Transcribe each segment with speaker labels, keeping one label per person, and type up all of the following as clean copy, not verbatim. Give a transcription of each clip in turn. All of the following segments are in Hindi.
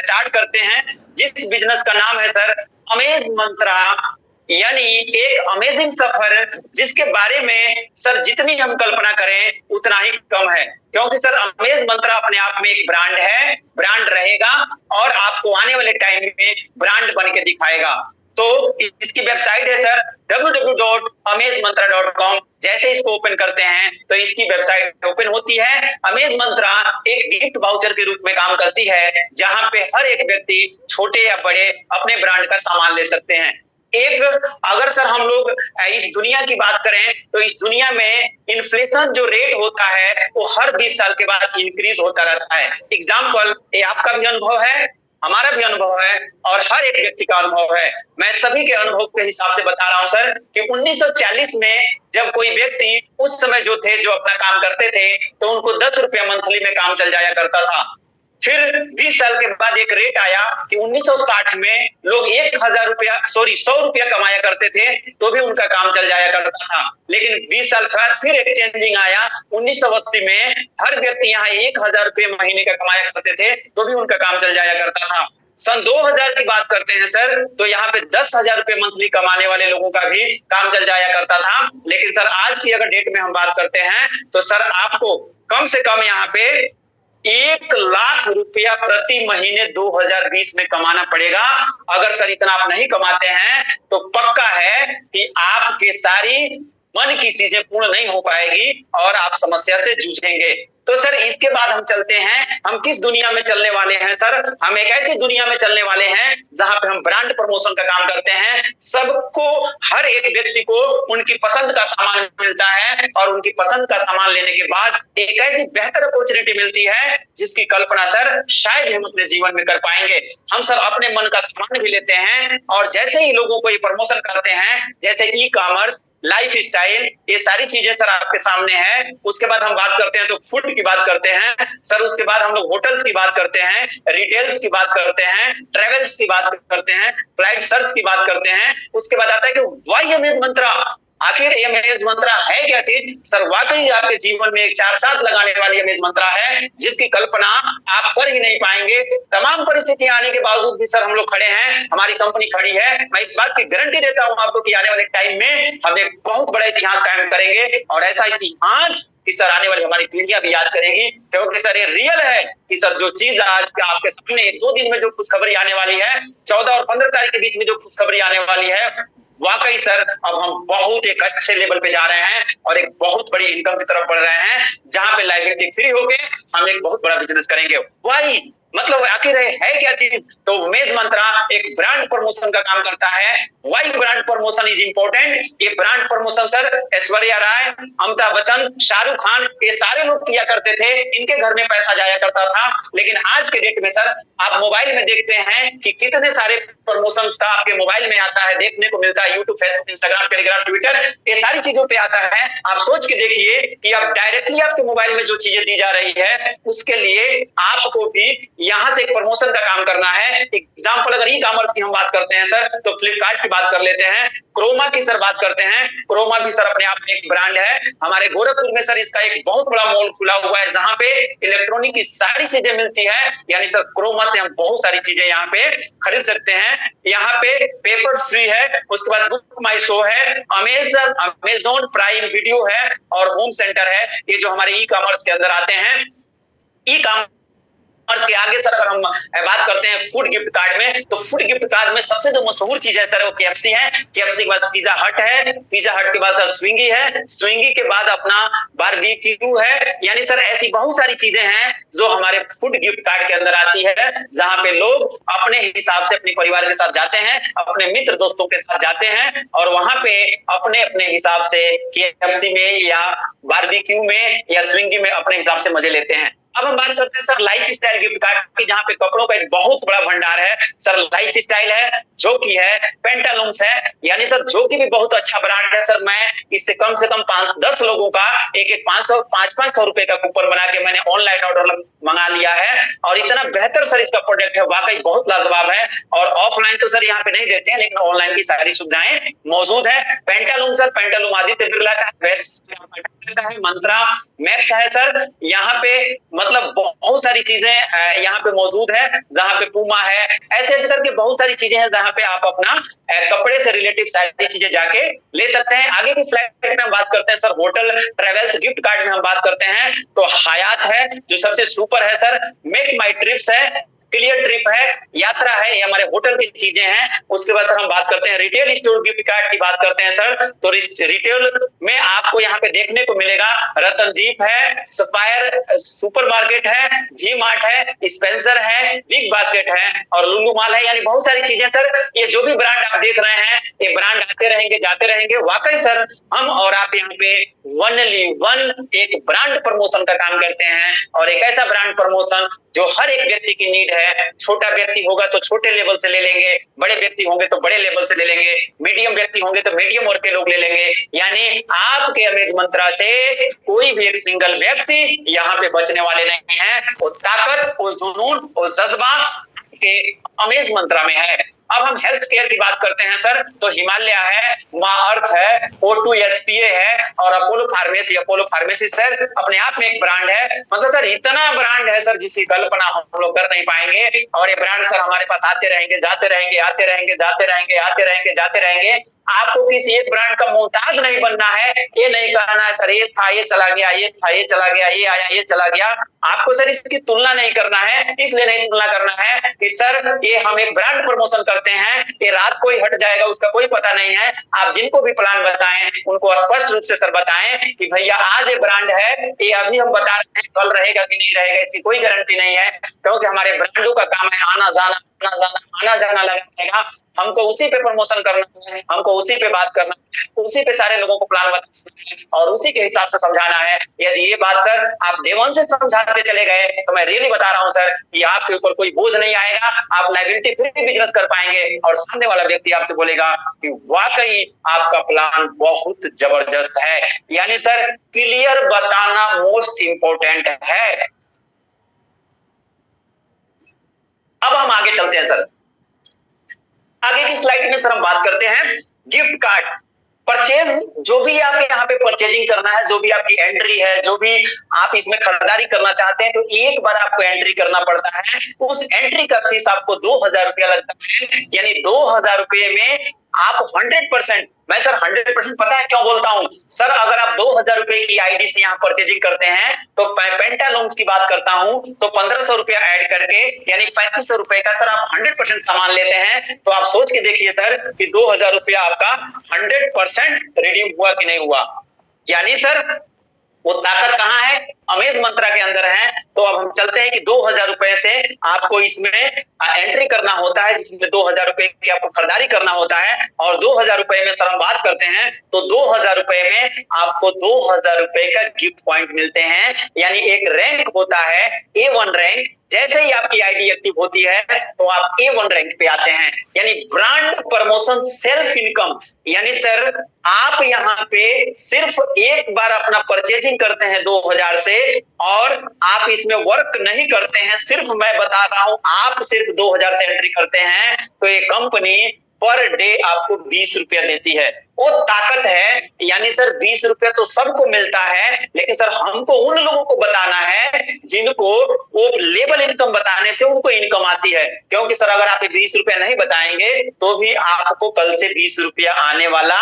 Speaker 1: स्टार्ट करते हैं, जिस बिजनेस का नाम है सर अमेज मंत्रा, यानी एक अमेजिंग सफर, जिसके बारे में सर जितनी हम कल्पना करें उतना ही कम है, क्योंकि सर अमेज मंत्रा अपने आप में एक ब्रांड है, ब्रांड रहेगा और आपको आने वाले टाइम में ब्रांड बन के दिखाएगा। तो इसकी वेबसाइट है सर www.amazemantra.com। जैसे इसको ओपन करते हैं तो इसकी वेबसाइट ओपन होती है। अमेज मंत्रा एक गिफ्ट वाउचर के रूप में काम करती है, जहां पे हर एक व्यक्ति छोटे या बड़े अपने ब्रांड का सामान ले सकते हैं। एक अगर सर हम लोग इस दुनिया की बात करें तो इस दुनिया में इन्फ्लेशन जो रेट होता है वो हर 20 साल के बाद इंक्रीज होता रहता है। एग्जाम्पल, ये आपका भी अनुभव है, हमारा भी अनुभव है और हर एक व्यक्ति का अनुभव है। मैं सभी के अनुभव के हिसाब से बता रहा हूं सर कि 1940 में जब कोई व्यक्ति उस समय जो थे जो अपना काम करते थे तो उनको 10 रुपया मंथली में काम चल जाया करता था। फिर 20 साल के बाद एक रेट आया कि 1960 में लोग 100 रुपया कमाया करते थे तो भी उनका काम चल जाया करता था। लेकिन 20 साल बाद फिर एक चेंजिंग आया, 1980 में हर व्यक्ति यहाँ 1000 रुपये महीने का कमाया करते थे तो भी उनका काम चल जाया करता था। सन 2000 की बात करते हैं सर तो यहाँ पे 10,000 रुपये मंथली कमाने वाले लोगों का भी काम चल जाया करता था। लेकिन सर आज की अगर डेट में हम बात करते हैं तो सर आपको कम से कम यहाँ पे 1,00,000 रुपया प्रति महीने 2020 में कमाना पड़ेगा। अगर सर इतना आप नहीं कमाते हैं तो पक्का है कि आपके सारी मन की चीजें पूर्ण नहीं हो पाएगी और आप समस्या से जूझेंगे। तो सर इसके बाद हम चलते हैं, हम किस दुनिया में चलने वाले हैं सर, हम एक ऐसी दुनिया में चलने वाले हैं जहां पे हम ब्रांड प्रमोशन का काम करते हैं। सबको, हर एक व्यक्ति को उनकी पसंद का सामान मिलता है और उनकी पसंद का सामान लेने के बाद एक ऐसी बेहतर अपॉर्चुनिटी मिलती है जिसकी कल्पना सर शायद हम अपने जीवन में कर पाएंगे। हम सर अपने मन का सामान भी लेते हैं और जैसे ही लोगों को ये प्रमोशन करते हैं, जैसे ई कॉमर्स, लाइफ स्टाइल, ये सारी चीजें सर आपके सामने है। उसके बाद हम बात करते हैं तो फूड की बात करते हैं सर, उसके बाद हम लोग होटल्स की बात करते हैं, रिटेल्स की बात करते हैं, ट्रेवल्स की बात करते हैं, फ्लाइट सर्च की बात करते हैं। उसके बाद आता है कि व्हाई अमेज मंत्रा, आखिर ये अमेज मंत्रा है क्या चीज सर? वाकई आपके जीवन में एक चार चांद लगाने वाली अमेज मंत्रा है जिसकी कल्पना आप कर ही नहीं पाएंगे। तमाम परिस्थितियां आने के बावजूद भी सर हम लोग खड़े हैं, हमारी कंपनी खड़ी है। मैं इस बात की गारंटी देता हूं आपको कि आने वाले टाइम में हम एक बहुत बड़ा इतिहास कायम करेंगे और ऐसा इतिहास कि सर आने वाली हमारी पीढ़ियां भी याद करेगी, क्योंकि सर ये रियल है कि सर जो चीज आज आपके सामने 2 दिन में जो खुशखबरी आने वाली है, 14 और 15 तारीख के बीच में जो खुशखबरी आने वाली है, वाकई सर अब हम बहुत एक अच्छे लेवल पे जा रहे हैं और एक बहुत बड़ी इनकम की तरफ बढ़ रहे हैं, जहां पे लाइबिलिटी फ्री हो गए हम एक बहुत बड़ा बिजनेस करेंगे। वाई मतलब आखिर है क्या चीज? तो अमेज मंत्रा एक ब्रांड प्रमोशन का काम करता है। Why brand promotion is important? ये brand promotion sir Aishwarya Rai, Amitabh Bachchan, Shahrukh Khan, ये सारे लोग किया करते थे, इनके घर में पैसा जाया करता था। लेकिन आज के डेट में सर आप मोबाइल में देखते हैं कि कितने सारे प्रमोशन का आपके मोबाइल में आता है, देखने को मिलता है, YouTube, Facebook, Instagram, Telegram, Twitter, ये सारी चीजों पे आता है। आप सोच के देखिए कि अब डायरेक्टली आपके मोबाइल में जो चीजें दी जा रही है उसके लिए आपको भी यहां से एक प्रमोशन का काम करना है। एग्जाम्पल अगर ई कॉमर्स की हम बात करते हैं सर तो फ्लिपकार्ट की बात कर लेते हैं, क्रोमा की सर बात करते हैं। क्रोमा भी सर अपने आप में एक ब्रांड है। हमारे गोरखपुर में सर इसका एक बहुत बड़ा मॉल खुला हुआ है जहां पे इलेक्ट्रॉनिक की सारी चीजें मिलती है, यानी सर क्रोमा से हम बहुत सारी चीजें यहाँ पे खरीद सकते हैं। यहाँ पे पेपर फ्री है, उसके बाद बुक माई शो है, अमेजोन प्राइम वीडियो है और होम सेंटर है। ये जो हमारे ई कॉमर्स के अंदर आते हैं। ई कॉमर्स के आगे सर अगर हम बात करते हैं फूड गिफ्ट कार्ड में, तो फूड गिफ्ट कार्ड में सबसे जो मशहूर चीज है सर वो केएफसी है। केएफसी के बाद पिज्जा हट है, पिज्जा हट के बाद सर स्विंगी है, स्विंगी के बाद अपना बारबेक्यू है। यानी सर ऐसी बहुत सारी चीजें हैं जो हमारे फूड गिफ्ट कार्ड के अंदर आती है, जहां पे लोग अपने हिसाब से अपने परिवार के साथ जाते हैं, अपने मित्र दोस्तों के साथ जाते हैं और वहां पे अपने अपने हिसाब से केएफसी में या बारबेक्यू में या स्विंगी में अपने हिसाब से मजे लेते हैं। अब हम बात करते हैं sir life style gift card की, जहां पे कपड़ों का एक बहुत बड़ा भंडार है। सर लाइफ स्टाइल है, जो कि है, पेंटालूम्स है, यानी सर जो कि भी बहुत अच्छा ब्रांड है। सर मैं इससे कम से कम 5-10 लोगों का एक 500 रुपए का कूपन बना के मैंने ऑनलाइन ऑर्डर मंगा लिया है और इतना बेहतर सर इसका प्रोडक्ट है, वाकई बहुत लाजवाब है। और ऑफलाइन तो सर यहाँ पे नहीं देते हैं, लेकिन ऑनलाइन की सारी सुविधाएं मौजूद है। पेंटालूम सर, पेंटालूम आदित्य बिरला का है, मंत्रा मैक्स है सर। यहाँ पे मतलब बहुत सारी चीजें यहाँ पे मौजूद है, जहाँ पे पूमा है, ऐसे ऐसे करके बहुत सारी चीजें हैं जहाँ पे आप अपना कपड़े से रिलेटिव सारी चीजें जाके ले सकते हैं। आगे की स्लाइड में हम बात करते हैं sir, hotel travels gift card में हम बात करते हैं तो हयात है जो सबसे सुपर है सर, मेक माई ट्रिप्स है, क्लियर ट्रिप है, यात्रा है, ये हमारे होटल की चीजें हैं। उसके बाद सर हम बात करते हैं रिटेल स्टोर गिफ्ट कार्ड की बात करते हैं सर, तो रिटेल में आपको यहाँ पे देखने को मिलेगा रतनदीप है, सफायर सुपरमार्केट है, जी मार्ट है, स्पेंसर है, बिग बास्केट है और लुलु मॉल है, यानी बहुत सारी चीजें सर। ये जो भी ब्रांड आप देख रहे हैं ये ब्रांड आते रहेंगे जाते रहेंगे। वाकई सर हम और आप यहाँ पे वनली वन एक ब्रांड प्रमोशन का काम करते हैं और एक ऐसा ब्रांड प्रमोशन जो हर एक व्यक्ति की नीड है। छोटा व्यक्ति होगा तो छोटे लेवल से ले लेंगे, बड़े व्यक्ति होंगे तो बड़े लेवल से ले लेंगे, मीडियम व्यक्ति होंगे तो मीडियम वर्ग के लोग ले लेंगे। यानी आपके अमेज मंत्रा से कोई भी एक सिंगल व्यक्ति यहाँ पे बचने वाले नहीं है। वो ताकत, वो जुनून, वो जज्बा के अमेज मंत्रा में है। अब हम हेल्थ केयर की बात करते हैं सर, तो हिमालय है, माँ अर्थ है, O2SPA है और अपोलो फार्मेसी सर अपने आप में एक ब्रांड है। मतलब सर इतना ब्रांड है सर जिसकी कल्पना हम लोग कर नहीं पाएंगे और ये ब्रांड सर हमारे पास आते रहेंगे जाते रहेंगे, आते रहेंगे जाते रहेंगे, आते रहेंगे जाते रहेंगे। आपको किसी एक ब्रांड का मोहताज नहीं बनना है, ये नहीं कहना है सर ये था ये चला गया, ये था ये चला गया, ये आया ये चला गया। आपको सर इसकी तुलना नहीं करना है, इसलिए नहीं तुलना करना है कि सर ये हम एक ब्रांड प्रमोशन करते हैं, ये रात को ही हट जाएगा उसका कोई पता नहीं है। आप जिनको भी प्लान बताएं उनको स्पष्ट रूप से सर बताएं कि भैया आज ये ब्रांड है, ये अभी हम बता रहे हैं, कल रहेगा कि नहीं रहेगा इसकी कोई गारंटी नहीं है, क्योंकि हमारे ब्रांडों का काम है आना जाना आना जाना आना जाना लगा रहेगा। हमको उसी पे प्रमोशन करना है, हमको उसी पे बात करना है, उसी पे सारे लोगों को प्लान बताना है और उसी के हिसाब से समझाना है। यदि ये बात सर आप डे वन से समझाते चले गए तो मैं रियली बता रहा हूं सर कि आपके ऊपर कोई बोझ नहीं आएगा, आप लायबिलिटी फ्री बिजनेस कर पाएंगे और सामने वाला व्यक्ति आपसे बोलेगा कि वाकई आपका प्लान बहुत जबरदस्त है। यानी सर क्लियर बताना मोस्ट इंपोर्टेंट है। अब हम आगे चलते हैं सर, आगे की स्लाइड में सर हम बात करते हैं गिफ्ट कार्ड परचेज। जो भी आप यहाँ पे परचेजिंग करना है, जो भी आपकी एंट्री है, जो भी आप इसमें खरीदारी करना चाहते हैं तो एक बार आपको एंट्री करना पड़ता है। उस एंट्री का फीस आपको 2000 रुपया लगता है, यानी 2000 रुपये में आप 100%, मैं सर 100% पता है क्यों बोलता हूं सर, अगर आप 2000 रुपए की आईडी से यहाँ परचेजिंग करते हैं तो पेंटालूम्स की बात करता हूं तो 1500 रुपया ऐड करके यानी 3500 रुपए का सर आप 100% सामान लेते हैं। तो आप सोच के देखिए सर कि 2000 रुपया आपका 100% रिडीम हुआ कि नहीं हुआ। यानी सर वो ताकत कहां है, अमेज मंत्रा के अंदर है। तो अब हम चलते हैं कि 2000 रुपए से आपको इसमें एंट्री करना होता है, जिसमें 2000 रुपए की आपको खरीदारी करना होता है और 2000 रुपए में सर हम बात करते हैं तो 2000 रुपए में आपको 2000 रुपए का गिफ्ट पॉइंट मिलते हैं। यानी एक रैंक होता है A1 रैंक, जैसे ही आपकी आईडी एक्टिव होती है तो आप A1 रैंक पे आते हैं। यानी ब्रांड प्रमोशन सेल्फ इनकम, यानी सर आप यहाँ पे सिर्फ एक बार अपना परचेजिंग करते हैं 2000 से और आप इसमें वर्क नहीं करते हैं, सिर्फ मैं बता रहा हूं आप सिर्फ 2000 से एंट्री करते हैं तो ये कंपनी पर डे आपको 20 रुपया देती है। वो ताकत है। यानी सर 20 रुपया तो सबको मिलता है, लेकिन सर हमको उन लोगों को बताना है जिनको वो लेवल इनकम बताने से उनको इनकम आती है। क्योंकि सर अगर आप 20 रुपया नहीं बताएंगे तो भी आपको कल से 20 रुपया आने वाला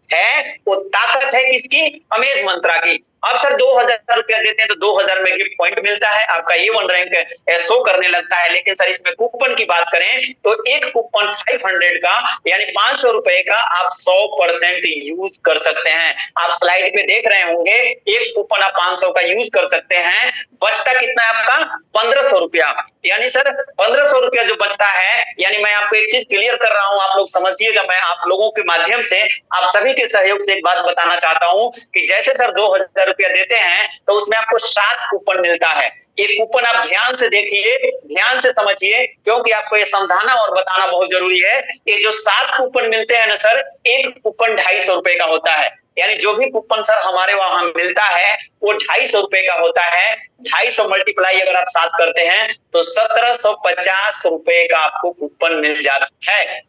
Speaker 1: है। वो ताकत है किसकी, अमेज मंत्रा की। अब सर 2000 रुपया देते हैं तो 2000 में गिफ्ट पॉइंट मिलता है, आपका A1 रैंक शो करने लगता है। लेकिन सर इसमें कूपन की बात करें तो एक कूपन 500 का यानी 500 रुपए का आप 100% यूज कर सकते हैं। आप स्लाइड पे देख रहे होंगे एक कूपन आप 500 का यूज कर सकते हैं, बचता कितना है आपका 1500 रुपया। यानी सर 1500 रुपया जो बचता है, यानी मैं आपको एक चीज क्लियर कर रहा हूं, आप लोग समझिएगा। मैं आप लोगों के माध्यम से आप सभी के सहयोग से एक बात बताना चाहता हूं कि जैसे सर 2000 रुपया देते हैं तो उसमें आपको 7 कूपन मिलता है। ये कूपन आप ध्यान से देखिए, ध्यान से समझिए, क्योंकि आपको ये समझाना और बताना बहुत जरूरी है। ये जो 7 कूपन मिलते हैं ना सर, एक कूपन 250 रुपए का होता है। यानी जो भी कूपन सर हमारे वहां मिलता है वो 250 रुपए का होता है। 250 मल्टीप्लाई अगर आप 7 करते हैं तो 1750 रुपए का आपको कूपन मिल जाता है।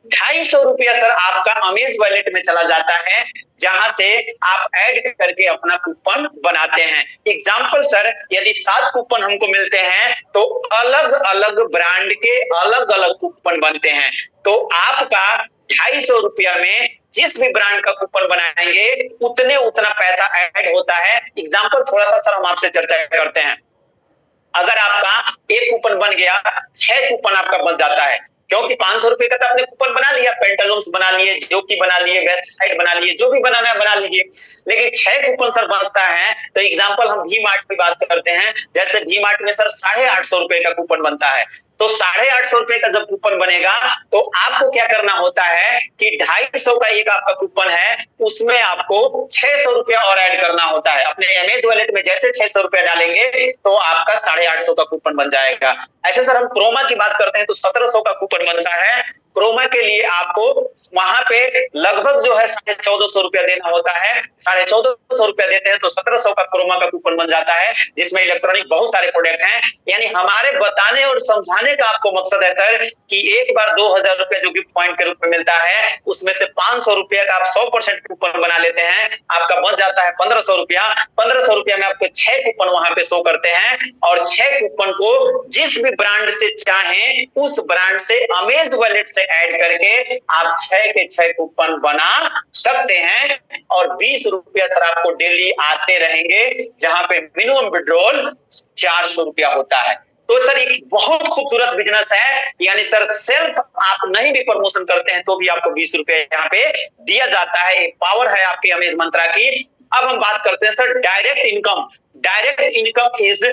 Speaker 1: ₹250 सर आपका अमेज वॉलेट में चला जाता है, जहां से आप ऐड करके अपना कूपन बनाते हैं। एग्जाम्पल सर, यदि 7 कूपन हमको मिलते हैं तो अलग अलग ब्रांड के अलग अलग कूपन बनते हैं। तो आपका ₹250 में जिस भी ब्रांड का कूपन बनाएंगे उतना पैसा ऐड होता है। एग्जाम्पल थोड़ा सा सर हम आपसे चर्चा करते हैं। अगर आपका एक कूपन बन गया, 6 कूपन आपका बच जाता है, क्योंकि ₹500 का तो आपने कूपन बना लिया, पेंटालून्स बना लिए, जोकी बना लिए, वेस्ट साइड बना लिए, जो भी बनाना है बना लीजिए। लेकिन 6 कूपन सर बचता है, तो एग्जाम्पल हम वी मार्ट की बात करते हैं। जैसे वी मार्ट में सर ₹850 का कूपन बनता है, तो ₹850 का जब कूपन बनेगा तो आपको क्या करना होता है कि 250 का एक आपका कूपन है, उसमें आपको ₹600 और ऐड करना होता है। अपने अमेज वॉलेट में जैसे ₹600 डालेंगे तो आपका 850 का कूपन बन जाएगा। ऐसे सर हम क्रोमा की बात करते हैं तो 1700 का कूपन बनता है। क्रोमा के लिए आपको वहां पे लगभग जो है ₹1450 देना होता है। ₹1450 देते हैं तो 1700 का क्रोमा का कूपन बन जाता है, जिसमें इलेक्ट्रॉनिक बहुत सारे प्रोडक्ट हैं। यानी हमारे बताने और समझाने का आपको मकसद है सर कि एक बार ₹2000 जो गिफ्ट पॉइंट के रूप में मिलता है, उसमें से ₹500 का आप 100% कूपन बना लेते हैं, आपका बच जाता है ₹1500। ₹1500 में आपको 6 कूपन वहां पे शो करते हैं, और 6 कूपन को जिस भी ब्रांड से चाहें उस ब्रांड से अमेज वॉलेट से ऐड करके आप 6 के 6 कूपन बना सकते हैं। और ₹20 सर आपको डेली आते रहेंगे, जहां पे मिनिमम विड्रॉल ₹400 होता है। तो सर एक बहुत खूबसूरत बिजनेस है। यानी सर सेल्फ आप नहीं भी प्रमोशन करते हैं तो भी आपको ₹20 यहाँ पे दिया जाता है। एक पावर है आपकी अमेज मंत्रा की। अब हम बात करते हैं sir direct income. Direct income is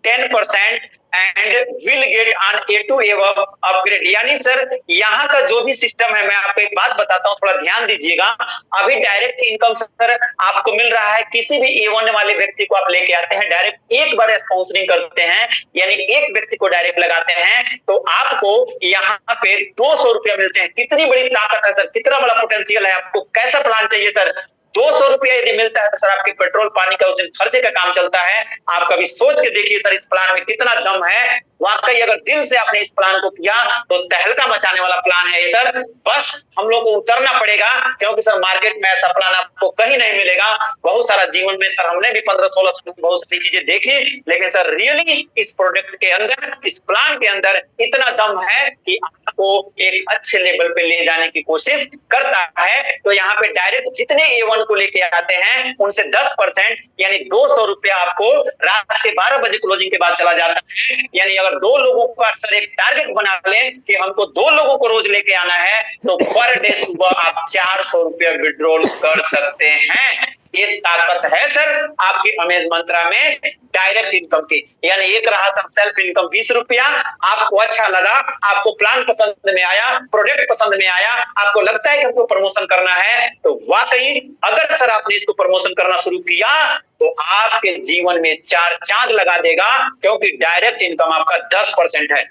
Speaker 1: 10% and will get on a two above upgrade. यानी सर यहाँ का जो भी सिस्टम है, मैं आपको एक बात बताता हूँ, थोड़ा ध्यान दीजिएगा। अभी डायरेक्ट इनकम सर आपको मिल रहा है, किसी भी A1 वाले व्यक्ति को आप लेके आते हैं, डायरेक्ट एक बार स्पॉन्सरिंग करते हैं, यानी एक व्यक्ति को डायरेक्ट लगाते हैं तो आपको यहाँ पे ₹200 मिलते हैं। कितनी बड़ी ताकत है सर, कितना बड़ा पोटेंशियल है। आपको कैसा प्लान चाहिए सर? ₹200 यदि मिलता है तो सर आपके पेट्रोल पानी का उस दिन खर्चे का काम चलता है। आप कभी सोच के देखिए सर इस प्लान में कितना दम है। वाकई अगर दिल से आपने इस प्लान को किया तो तहलका मचाने वाला प्लान है ये सर। बस हम लोग को उतरना पड़ेगा, क्योंकि सर मार्केट में ऐसा प्लान आपको कहीं नहीं मिलेगा। बहुत सारा जीवन में सर हमने भी 15-16 साल में बहुत सारी चीजें देखी, लेकिन सर रियली इस प्रोडक्ट के अंदर, इस प्लान के अंदर इतना दम है कि आपको एक अच्छे लेवल पे ले जाने की कोशिश करता है। तो यहाँ पे डायरेक्ट जितने A1 को लेके आते हैं उनसे 10% यानी ₹200 आपको रात के 12 बजे क्लोजिंग के बाद चला जाता है। यानी अगर 2 लोगों का अक्सर एक टारगेट बना लें कि हमको 2 लोगों को रोज लेके आना है, तो पर डे सुबह आप ₹400 विड्रॉल कर सकते हैं। ये ताकत है सर आपकी अमेज मंत्रा में डायरेक्ट इनकम की। यानी एक रहा सर सेल्फ इनकम ₹20, आपको अच्छा लगा, आपको प्लान पसंद में आया, प्रोडक्ट पसंद में आया, आपको लगता है कि हमको प्रमोशन करना है, तो वाकई अगर सर आपने इसको प्रमोशन करना शुरू किया तो आपके जीवन में 4 चांद लगा देगा, क्योंकि डायरेक्ट इनकम आपका 10% है।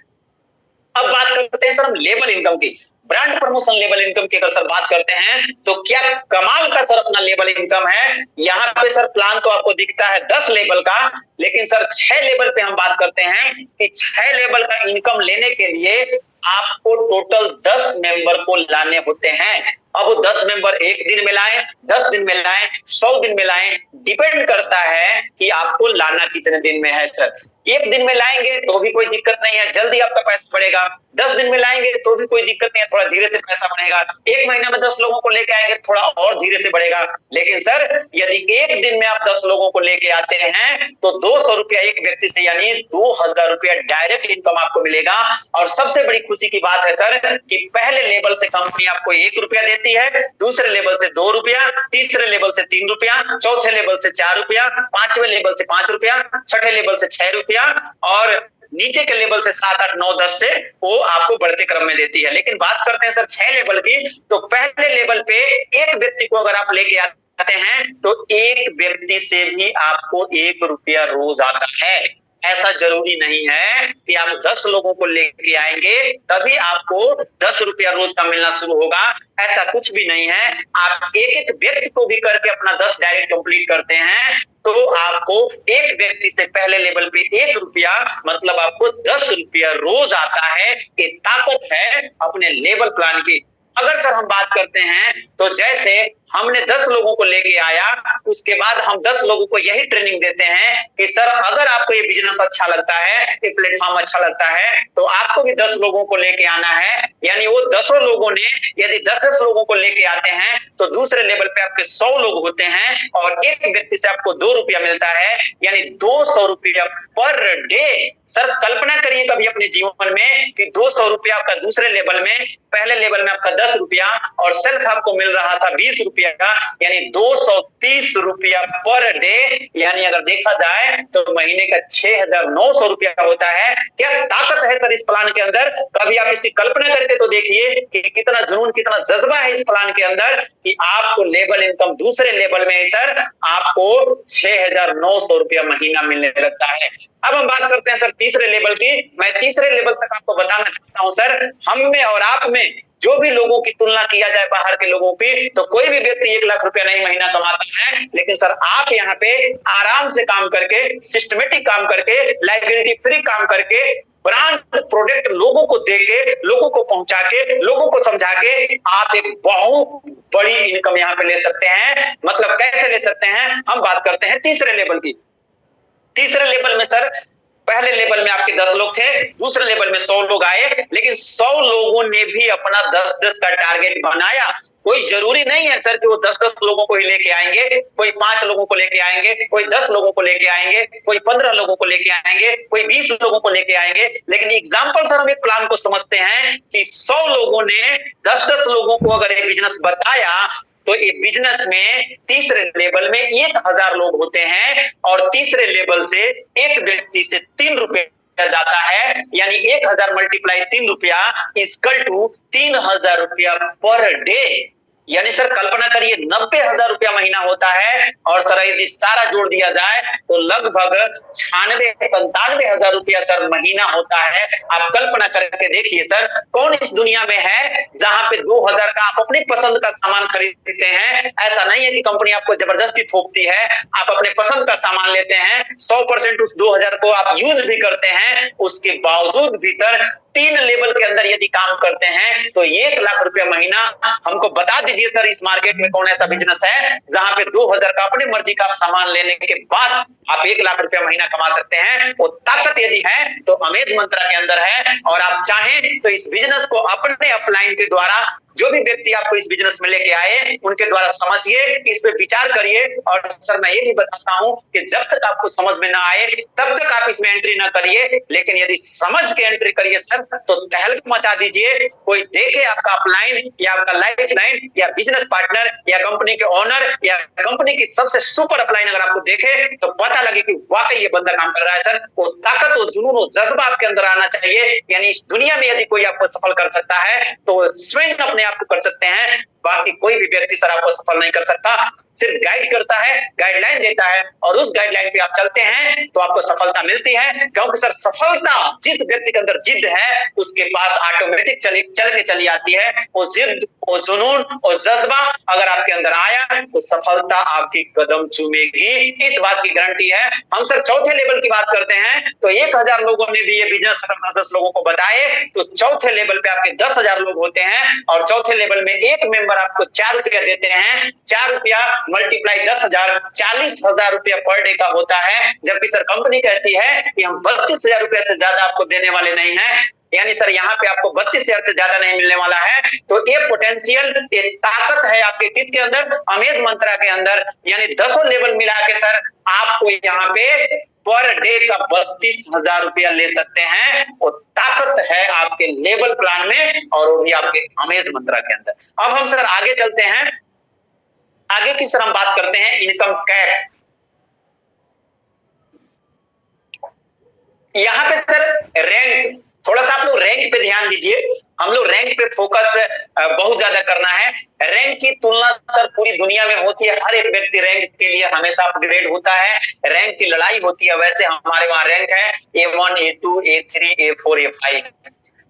Speaker 1: अब बात करते हैं सर हम लेबल इनकम की। ब्रांड प्रमोशन लेवल इनकम की अगर सर बात करते हैं तो क्या कमाल का सर अपना लेवल इनकम है। यहाँ पे सर प्लान तो आपको दिखता है 10 लेवल का, लेकिन सर 6 लेवल पे हम बात करते हैं कि 6 लेवल का इनकम लेने के लिए आपको टोटल 10 मेंबर को लाने होते हैं। अब वो 10 मेंबर एक दिन में लाएं, 10 दिन में लाएं, 100 दिन में लाएं, डिपेंड करता है कि आपको लाना कितने दिन में है सर। एक दिन में लाएंगे तो भी कोई दिक्कत नहीं है, जल्दी आपका पैसा बढ़ेगा। 10 दिन में लाएंगे तो भी कोई दिक्कत नहीं है, थोड़ा धीरे से पैसा बढ़ेगा। एक महीने में 10 लोगों को लेके आएंगे थोड़ा और धीरे से बढ़ेगा। लेकिन सर यदि एक दिन में आप 10 लोगों को लेके आते हैं तो ₹200 एक व्यक्ति से यानी ₹2000 डायरेक्ट इनकम आपको मिलेगा। और सबसे बड़ी खुशी की बात है सर कि पहले लेवल से कंपनी आपको ₹1 देती है, दूसरे लेवल से ₹2, तीसरे लेवल से ₹3, चौथे लेवल से ₹4, पांचवें लेवल से ₹5, छठे लेवल से ₹6 और नीचे के लेवल से 7, 8, 9, 10 से वो आपको बढ़ते क्रम में देती है। लेकिन बात करते हैं सर 6 लेवल की, तो पहले लेवल पे एक व्यक्ति को अगर आप लेके आते हैं तो एक व्यक्ति से भी आपको ₹1 रोज आता है। ऐसा जरूरी नहीं है कि आप 10 लोगों को लेके आएंगे तभी आपको ₹10 रोज का मिलना शुरू होगा, ऐसा कुछ भी नहीं है। आप एक एक व्यक्ति को भी करके अपना 10 डायरेक्ट कंप्लीट करते हैं तो आपको एक व्यक्ति से पहले लेवल पे ₹1 मतलब आपको ₹10 रोज आता है। ये ताकत है अपने लेवल प्लान की। अगर सर हम बात करते हैं तो जैसे हमने 10 लोगों को लेके आया, उसके बाद हम 10 लोगों को यही ट्रेनिंग देते हैं कि सर अगर आपको ये बिजनेस अच्छा लगता है, ये प्लेटफॉर्म अच्छा लगता है, तो आपको भी 10 लोगों को लेके आना है। यानी वो 10 लोगों ने यदि 10-10 लोगों को लेके आते हैं तो दूसरे लेवल पे आपके 100 लोग होते हैं और एक व्यक्ति से आपको 2 रुपया मिलता है, यानी 200 रुपया पर डे। सर कल्पना करिए कभी अपने जीवन में कि 200 रुपया आपका दूसरे लेवल में, पहले लेवल में आपका 10 रुपया और सेल्फ आपको मिल रहा था 20 रुपया का, यानी 230 रुपया पर डे। यानी अगर देखा जाए तो महीने का 6,900 रुपया होता है। क्या ताकत है सर इस प्लान के अंदर? कभी आप इसकी कल्पना करके तो देखिए कि कितना जुनून, कितना जज्बा है इस प्लान के अंदर कि आपको लेवल इनकम दूसरे लेवल में सर आपको 6,900 रुपया महीना मिलने लगता है। अब हम बात करते हैं सर तीसरे लेवल की। मैं तीसरे लेवल तक आपको बताना चाहता हूं सर, हम में और आप में जो भी लोगों की तुलना किया जाए बाहर के लोगों की, तो कोई भी व्यक्ति 1 लाख रुपया नहीं महीना कमाता है, लेकिन सर आप यहाँ पे आराम से काम करके, सिस्टमेटिक काम करके, लाइबिलिटी फ्री काम करके, ब्रांड प्रोडक्ट लोगों को देके, लोगों को पहुंचा के, लोगों को समझा के आप एक बहुत बड़ी इनकम यहाँ पे ले सकते हैं। मतलब कैसे ले सकते हैं? हम बात करते हैं तीसरे लेवल की। तीसरे लेवल में सर, पहले लेवल में आपके 10 लोग थे, दूसरे लेवल में 100 लोग आए, लेकिन 100 लोगों ने भी अपना 10-10 का टारगेट बनाया। कोई जरूरी नहीं है सर कि वो 10-10 लोगों को ही लेके आएंगे, कोई 5 लोगों को लेके आएंगे, कोई 10 लोगों को लेके आएंगे, कोई 15 लोगों को लेके आएंगे, कोई 20 लोगों को लेके आएंगे। लेकिन एग्जाम्पल सर हम एक प्लान को समझते हैं कि 100 लोगों ने 10-10 लोगों को अगर ये बिजनेस बताया, तो ये बिजनेस में तीसरे लेवल में 1,000 लोग होते हैं और तीसरे लेवल से एक व्यक्ति से 3 रुपए जाता है, यानी 1,000 मल्टीप्लाई 3 रुपया इक्वल टू 3,000 रुपया पर डे। यानी सर कल्पना करिए 90,000 रुपया महीना होता है और सर यदि सारा जोड़ दिया जाए तो लगभग 96-97,000 रुपया सर महीना होता है। आप कल्पना करके देखिए सर, कौन इस दुनिया में है जहां पे 2,000 का आप अपनी पसंद का सामान खरीदते हैं? ऐसा नहीं है कि कंपनी आपको जबरदस्ती थोपती है, आप अपने पसंद का सामान लेते हैं, 100% उस 2,000 को आप यूज भी करते हैं, उसके बावजूद भी सर 3 लेवल के अंदर यदि काम करते हैं तो 1 लाख रुपया महीना। हमको बता दीजिए सर इस मार्केट में कौन ऐसा बिजनेस है जहां पे 2,000 का अपनी मर्जी का सामान लेने के बाद आप 1 लाख रुपया महीना कमा सकते हैं? वो ताकत यदि है तो अमेज मंत्रा के अंदर है। और आप चाहें तो इस बिजनेस को अपने अपलाइन के द्वारा, जो भी व्यक्ति आपको इस बिजनेस में लेके आए उनके द्वारा समझिए, इस पे विचार करिए। और सर मैं ये भी बताता हूं कि जब तक आपको समझ में ना आए तब तक आप इसमें एंट्री ना करिए, लेकिन यदि समझ के एंट्री करिए सर तो तहलका मचा दीजिए। कोई देखे आपका अपलाइन या आपका लाइफ लाइन या बिजनेस पार्टनर या कंपनी के ओनर या कंपनी की सबसे सुपर अपलाइन अगर आपको देखे तो पता लगे कि वाकई ये बंदा काम कर रहा है सर। वो ताकत, वो जुनून, वो जज्बा आपके अंदर आना चाहिए। यानी इस दुनिया में यदि कोई आपको सफल कर सकता है तो स्वयं अपने आप को कर सकते हैं, बाकी कोई भी व्यक्ति सर आपको सफल नहीं कर सकता। सिर्फ गाइड करता है, गाइडलाइन देता है और उस गाइडलाइन पे आप चलते हैं तो आपको सफलता मिलती है। क्योंकि सर सफलता जिस व्यक्ति के अंदर जिद है उसके पास ऑटोमेटिक चल के चली आती है। वो जिद, वो जुनून, वो जज्बा अगर आपके अंदर आया तो सफलता आपकी कदम चूमेगी, इस बात की गारंटी है। हम सर चौथे लेवल की बात करते हैं तो 1,000 लोगों ने भी ये बिजनेस 10-10 लोगों को बताए तो चौथे लेवल पे आपके 10,000 लोग होते हैं और चौथे लेवल में एक मेंबर आपको 4 रुपया देते हैं। 4 रुपया मल्टीप्लाई 10,000, 40,000 रुपया पर डे का होता है। जबकि सर कंपनी कहती है कि हम 32,000 रुपया से ज्यादा आपको देने वाले नहीं है। यानी सर यहाँ पे आपको 32,000 से ज्यादा नहीं मिलने वाला है। तो ये पोटेंशियल, ये ताकत है आपके किसके अंदर? अमेज मंत्रा के अंदर। यानी 10 लेवल मिला के सर आपको यहाँ पे पर डे का 32,000 रुपया ले सकते हैं। वो ताकत है आपके लेवल प्लान में और वो भी आपके अमेज मंत्रा के अंदर। अब हम सर आगे चलते हैं, आगे की सर हम बात करते हैं इनकम कैप। यहाँ पे सर रैंक, थोड़ा सा आप लोग रैंक पे ध्यान दीजिए। हम लोग रैंक पे फोकस बहुत ज्यादा करना है। रैंक की तुलना सर पूरी दुनिया में होती है, हर एक व्यक्ति रैंक के लिए हमेशा अपग्रेड होता है, रैंक की लड़ाई होती है। वैसे हमारे वहां रैंक है A1, A2, A3, A4, A5।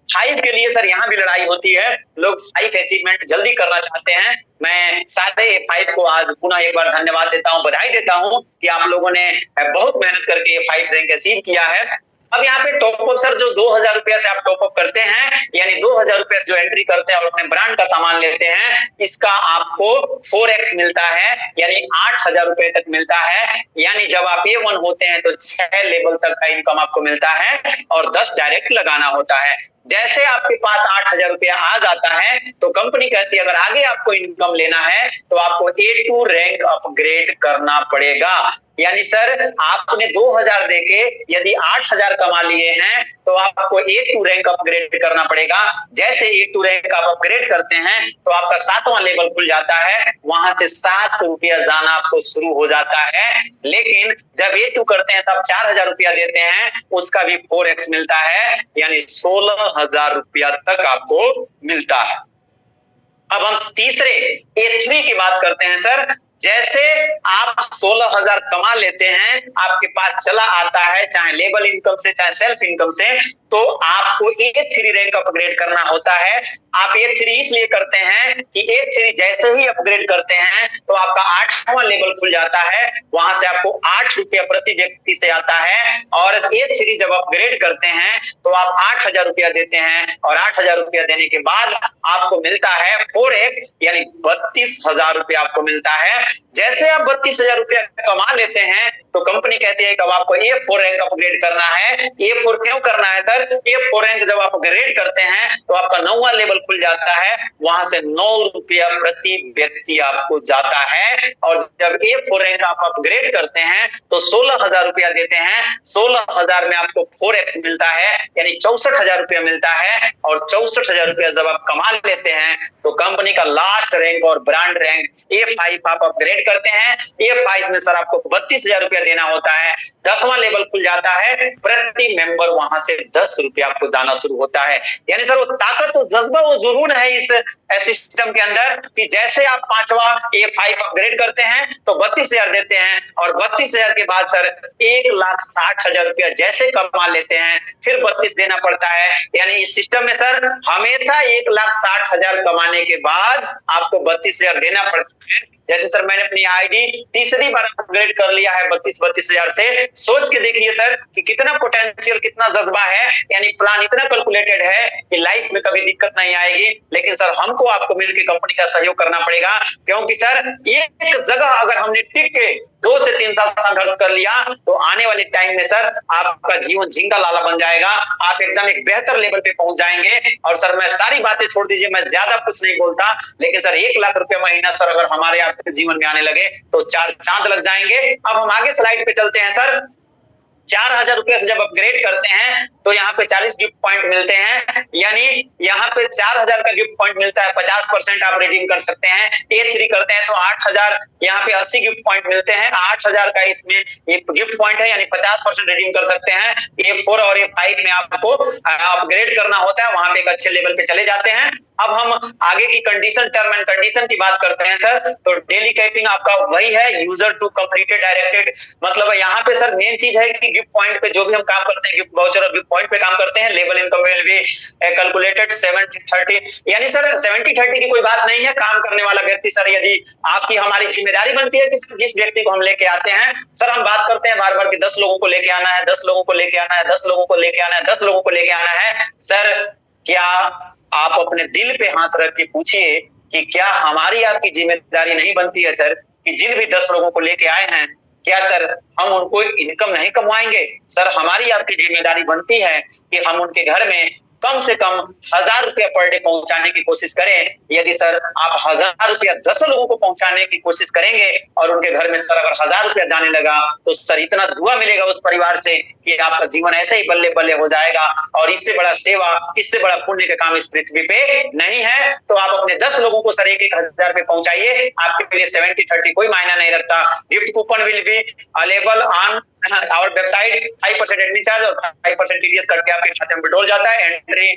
Speaker 1: 5 के लिए सर यहाँ भी लड़ाई होती है, लोग 5 अचीवमेंट जल्दी करना चाहते हैं। मैं सारे A5 को आज पुनः एक बार धन्यवाद देता हूँ, बधाई देता हूँ कि आप लोगों ने बहुत मेहनत करके A5 रैंक अचीव किया है। अब यहाँ पे टॉपअप सर जो 2,000 रुपया से आप टॉपअप करते हैं, यानी 2,000 रुपया से जो एंट्री करते हैं और अपने ब्रांड का सामान लेते हैं, इसका आपको 4x मिलता है, यानी 8,000 रुपए तक मिलता है। यानी जब आप A1 होते हैं तो 6 लेवल तक का इनकम आपको मिलता है और 10 डायरेक्ट लगाना होता है। जैसे आपके पास 8,000 रुपया आ जाता है तो कंपनी कहती है अगर आगे आपको इनकम लेना है तो आपको A2 रैंक अपग्रेड करना पड़ेगा। यानी सर आपने 2,000 देके यदि 8,000 कमा लिए हैं तो आपको A2 रैंक अपग्रेड करना पड़ेगा। जैसे A2 रैंक आप अपग्रेड करते हैं तो आपका 7वां लेवल खुल जाता है, वहां से 7 रुपया जाना आपको शुरू हो जाता है। लेकिन जब A2 करते हैं तब 4,000 रुपया देते हैं, उसका भी 4x मिलता है, यानी 16,000 रुपया तक आपको मिलता है। अब हम तीसरे A3 की बात करते हैं सर। जैसे आप 16,000 कमा लेते हैं, आपके पास चला आता है चाहे लेबल इनकम से चाहे सेल्फ इनकम से, तो आपको A3 रैंक अपग्रेड करना होता है। आप A3 इसलिए करते हैं कि A3 जैसे ही अपग्रेड करते हैं तो आपका 8वां लेवल खुल जाता है, वहां से आपको 8 रुपया प्रति व्यक्ति से आता है। और A3 जब अपग्रेड करते हैं तो आप 8,000 रुपया देते हैं और 8,000 रुपया देने के बाद आपको मिलता है 4x, यानी 32,000 रुपया आपको मिलता है। जैसे आप 32,000 रुपया कमा लेते हैं तो कंपनी कहती है कि अब आपको A4 रैंक अपग्रेड करना है। A4 क्यों करना है सर? A4 रैंक जब आप अपग्रेड करते हैं तो आपका 9वां लेवल खुल जाता है, वहां से 9 रुपया प्रति व्यक्ति आपको जाता है। और जब A4 रैंक आप अपग्रेड करते हैं तो 16,000 रुपया देते हैं, 16,000 में आपको 4x मिलता है, यानी 64,000 रुपया मिलता है। और 64,000 रुपया जब आप कमा लेते हैं तो कंपनी का लास्ट रैंक और ब्रांड रैंक A5 आप अपग्रेड करते हैं। A5 में सर आपको 32,000 रुपया देना होता है, 10वां लेवल खुल जाता है, प्रति मेंबर वहां से 10 रुपया आपको जाना शुरू होता है। यानी सर वो ताकत, वो जज्बा, वो जुनून है इस सिस्टम के अंदर कि जैसे आप 5वां A5 अपग्रेड करते हैं तो 32,000 देते हैं और 32,000 के बाद सर 1,60,000 रुपया जैसे कमा लेते हैं फिर 32 देना पड़ता है। यानी इस सिस्टम में सर हमेशा 1,60,000 कमाने के बाद आपको 32,000 देना पड़ता है। जैसे सर मैंने अपनी आईडी तीसरी बार अपग्रेड कर लिया है 32,000 से, सोच के देखिए सर कि कितना पोटेंशियल, कितना जज्बा है। यानी प्लान इतना कैलकुलेटेड है कि लाइफ में कभी दिक्कत नहीं आएगी। लेकिन सर हमको आपको मिलकर कंपनी का सहयोग करना पड़ेगा, क्योंकि सर एक जगह अगर हमने टिक के 2 से 3 साल संघर्ष कर लिया तो आने वाले टाइम में सर आपका जीवन झींगा लाला बन जाएगा, आप एकदम एक बेहतर लेवल पे पहुंच जाएंगे। और सर मैं सारी बातें छोड़ दीजिए, मैं ज्यादा कुछ नहीं बोलता, लेकिन सर 1,00,000 रुपया महीना सर अगर हमारे आपके जीवन में आने लगे तो 4 चांद लग जाएंगे। अब हम आगे स्लाइड पे चलते हैं सर। 4,000 रुपए से जब अपग्रेड करते हैं तो यहाँ पे 40 गिफ्ट पॉइंट मिलते हैं, यानी यहाँ पे 4,000 का गिफ्ट पॉइंट मिलता है, 50% आप रिडीम कर सकते हैं। A3 करते हैं तो 8,000, यहाँ पे 80 गिफ्ट पॉइंट मिलते हैं, 8,000 का इसमें एक गिफ्ट पॉइंट है, यानी 50% रिडीम कर सकते हैं। A4 और A5 में आपको अपग्रेड करना होता है, वहां पे एक अच्छे लेवल पे चले जाते हैं। अब हम आगे की कंडीशन, टर्म एंड कंडीशन की बात करते हैं सर। तो डेली कैपिंग आपका वही है, यूजर टू कंप्लीटेड डायरेक्टेड, मतलब यहाँ पे सर मेन चीज है कि गिफ्ट पॉइंट पे जो भी हम काम करते हैं, गिफ्ट वाउचर और गिफ्ट पॉइंट पे काम करते हैं, level income will be calculated 70-30, यानी सर 70-30 की कोई बात नहीं है। काम करने वाला व्यक्ति सर, यदि आपकी हमारी जिम्मेदारी बनती है कि जिस व्यक्ति को हम लेके आते हैं, सर हम बात करते हैं बार बार कि 10 लोगों को लेके आना है, 10 लोगों को लेके आना है, 10 लोगों को लेके आना है, 10 लोगों को लेके आना है। सर क्या आप अपने दिल पे हाथ रख के पूछिए कि क्या हमारी आपकी जिम्मेदारी नहीं बनती है सर कि जिन भी 10 लोगों को लेके आए हैं, क्या सर हम उनको इनकम नहीं कमवाएंगे? सर हमारी आपकी जिम्मेदारी बनती है कि हम उनके घर में कम से कम 1,000 रुपया पर डे पहुंचाने की कोशिश करें। यदि सर आप 1,000 रुपया 10 लोगों को पहुंचाने की कोशिश करेंगे और उनके घर में सर अगर 1,000 रुपया जाने लगा तो सर इतना दुआ मिलेगा उस परिवार से कि आपका जीवन ऐसे ही बल्ले बल्ले हो जाएगा। और इससे बड़ा सेवा, इससे बड़ा पुण्य का काम इस पृथ्वी पे नहीं है। तो आप अपने 10 लोगों को सर 1-1 हजार पे पहुंचाइए, आपके लिए 70-30 कोई मायना नहीं रखता। Gift coupon will be available on our website, 5% admin charge और 5% टीडीएस कट के आपके खाते में विड्रॉल जाता है। एंट्री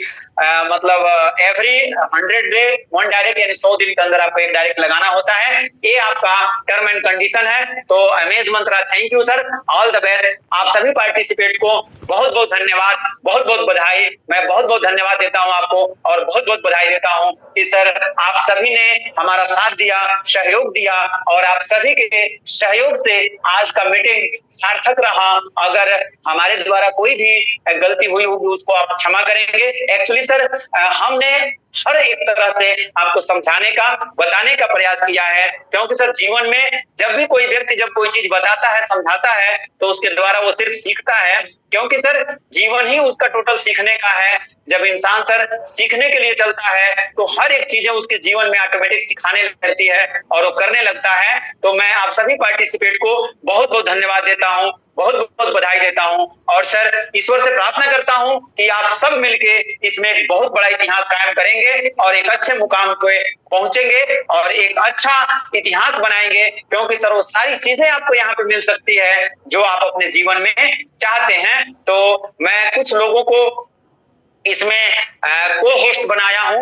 Speaker 1: मतलब एवरी 100 डे 1 डायरेक्ट, यानी 100 दिन के अंदर आपको 1 डायरेक्ट लगाना होता है। ये आपका टर्म एंड कंडीशन है। तो amaze Mantra, thank you sir, all the best. आप सभी पार्टिसिपेट को बहुत बहुत धन्यवाद, बहुत बहुत बधाई। मैं बहुत बहुत धन्यवाद देता हूं आपको और बहुत बहुत बधाई देता हूं कि सर आप सभी ने हमारा साथ दिया, सहयोग दिया और आप सभी के सहयोग से आज का मीटिंग सार्थक सार्थक रहा। अगर हमारे द्वारा कोई भी गलती हुई होगी उसको आप क्षमा करेंगे। एक्चुअली सर हमने हर एक तरह से आपको समझाने का, बताने का प्रयास किया है, क्योंकि सर जीवन में जब भी कोई व्यक्ति जब कोई चीज बताता है, समझाता है, तो उसके द्वारा वो सिर्फ सीखता है, क्योंकि सर जीवन ही उसका टोटल सीखने का है। जब इंसान सर सीखने के लिए चलता है तो हर एक चीजें उसके जीवन में ऑटोमेटिक सिखाने लगती है और वो करने लगता है। तो मैं आप सभी पार्टिसिपेट को बहुत बहुत धन्यवाद देता हूं, बहुत बहुत बधाई देता हूं, और सर ईश्वर से प्रार्थना करता हूं कि आप सब मिलके इसमें एक बहुत बड़ा इतिहास कायम करेंगे और एक अच्छे मुकाम पे पहुंचेंगे और एक अच्छा इतिहास बनाएंगे, क्योंकि सर वो सारी चीजें आपको यहाँ पे मिल सकती है जो आप अपने जीवन में चाहते हैं। तो मैं कुछ लोगों को इसमें को होस्ट बनाया हूं।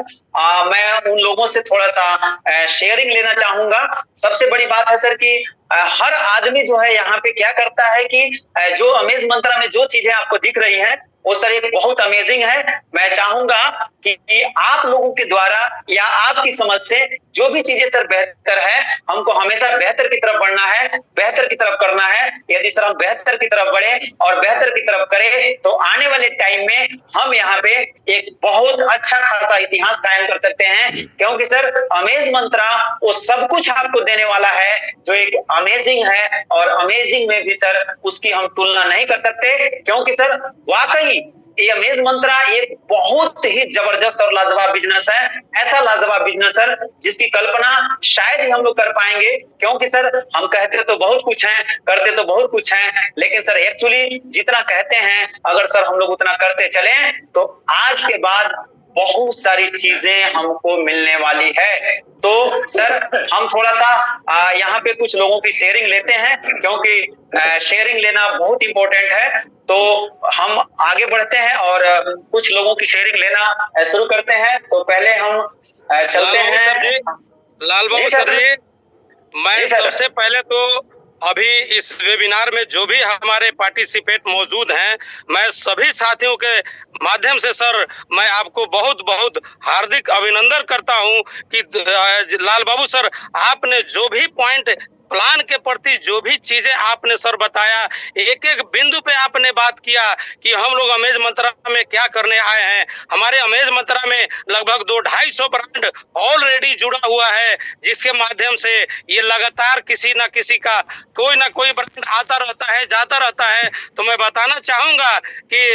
Speaker 1: मैं उन लोगों से थोड़ा सा शेयरिंग लेना चाहूंगा। सबसे बड़ी बात है सर कि हर आदमी जो है यहाँ पे क्या करता है कि जो अमेज मंत्रा में जो चीजें आपको दिख रही हैं वो सर एक बहुत अमेजिंग है। मैं चाहूंगा कि आप लोगों के द्वारा या आपकी समझ से जो भी चीजें सर बेहतर है, हमको हमेशा बेहतर की तरफ बढ़ना है, बेहतर की तरफ करना है। यदि सर हम बेहतर की तरफ बढ़े और बेहतर की तरफ करें तो आने वाले टाइम में हम यहाँ पे एक बहुत अच्छा खासा इतिहास कायम कर सकते हैं, क्योंकि सर अमेज मंत्रा वो सब कुछ आपको देने वाला है जो एक अमेजिंग है, और अमेजिंग में भी सर उसकी हम तुलना नहीं कर सकते, क्योंकि सर वाकई ये अमेज मंत्रा एक बहुत ही जबरदस्त और लाजवाब बिजनेस है। ऐसा लाजवाब बिजनेस सर जिसकी कल्पना शायद ही हम लोग कर पाएंगे, क्योंकि सर हम कहते तो बहुत कुछ है, करते तो बहुत कुछ है, लेकिन सर एक्चुअली जितना कहते हैं अगर सर हम लोग उतना करते चले तो आज के बाद बहुत सारी चीजें हमको मिलने वाली है। तो सर हम थोड़ा सा यहाँ पे कुछ लोगों की शेयरिंग लेते हैं, क्योंकि शेयरिंग लेना बहुत इंपॉर्टेंट है। तो हम आगे बढ़ते हैं और कुछ लोगों की शेयरिंग लेना शुरू करते हैं। तो पहले हम चलते हैं
Speaker 2: लाल बाबू सर जी, मैं सबसे पहले तो अभी इस वेबिनार में जो भी हमारे पार्टिसिपेट मौजूद हैं, मैं सभी साथियों के माध्यम से सर मैं आपको बहुत बहुत हार्दिक अभिनंदन करता हूं कि लाल बाबू सर आपने जो भी पॉइंट प्लान के प्रति जो भी चीजें आपने सर बताया, एक एक बिंदु पे आपने बात किया कि हम लोग अमेज मंत्रा में क्या करने आए हैं। हमारे अमेज मंत्रा में लगभग 200-250 ब्रांड ऑलरेडी जुड़ा हुआ है, जिसके माध्यम से ये लगातार किसी ना किसी का कोई ना कोई ब्रांड आता रहता है, जाता रहता है। तो मैं बताना चाहूंगा कि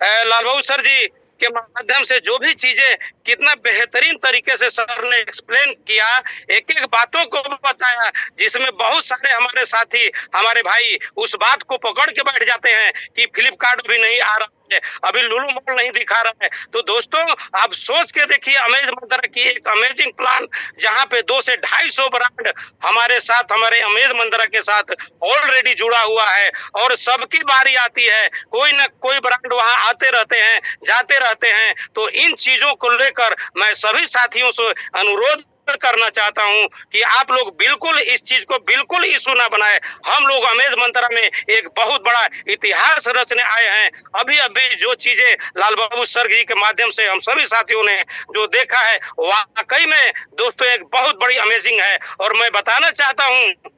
Speaker 2: लाल बाबू सर जी के माध्यम से जो भी चीजें कितना बेहतरीन तरीके से सर ने एक्सप्लेन किया, एक एक बातों को बताया, जिसमें बहुत सारे हमारे साथी हमारे भाई उस बात को पकड़ के बैठ जाते हैं कि फ्लिपकार्ट भी नहीं आ रहा है, अभी लुलु मॉल नहीं दिखा रहा है। तो दोस्तों आप सोच के देखिए अमेज मंत्रा की एक अमेजिंग प्लान, जहां पे 200 से 250 ब्रांड हमारे साथ, हमारे अमेज मंत्रा के साथ ऑलरेडी जुड़ा हुआ है, और सबकी बारी आती है, कोई ना कोई ब्रांड वहां आते रहते हैं, जाते रहते हैं। तो इन चीजों को लेकर मैं सभी साथियों से अनुरोध करना चाहता हूं कि आप लोग बिल्कुल इस चीज को बिल्कुल इशू ना बनाए। हम लोग अमेज मंत्रा में एक बहुत बड़ा इतिहास रचने आए हैं। अभी अभी जो चीजें लाल बाबू सर जी के माध्यम से हम सभी साथियों ने जो देखा है, वाकई में दोस्तों एक बहुत बड़ी अमेजिंग है। और मैं बताना चाहता हूं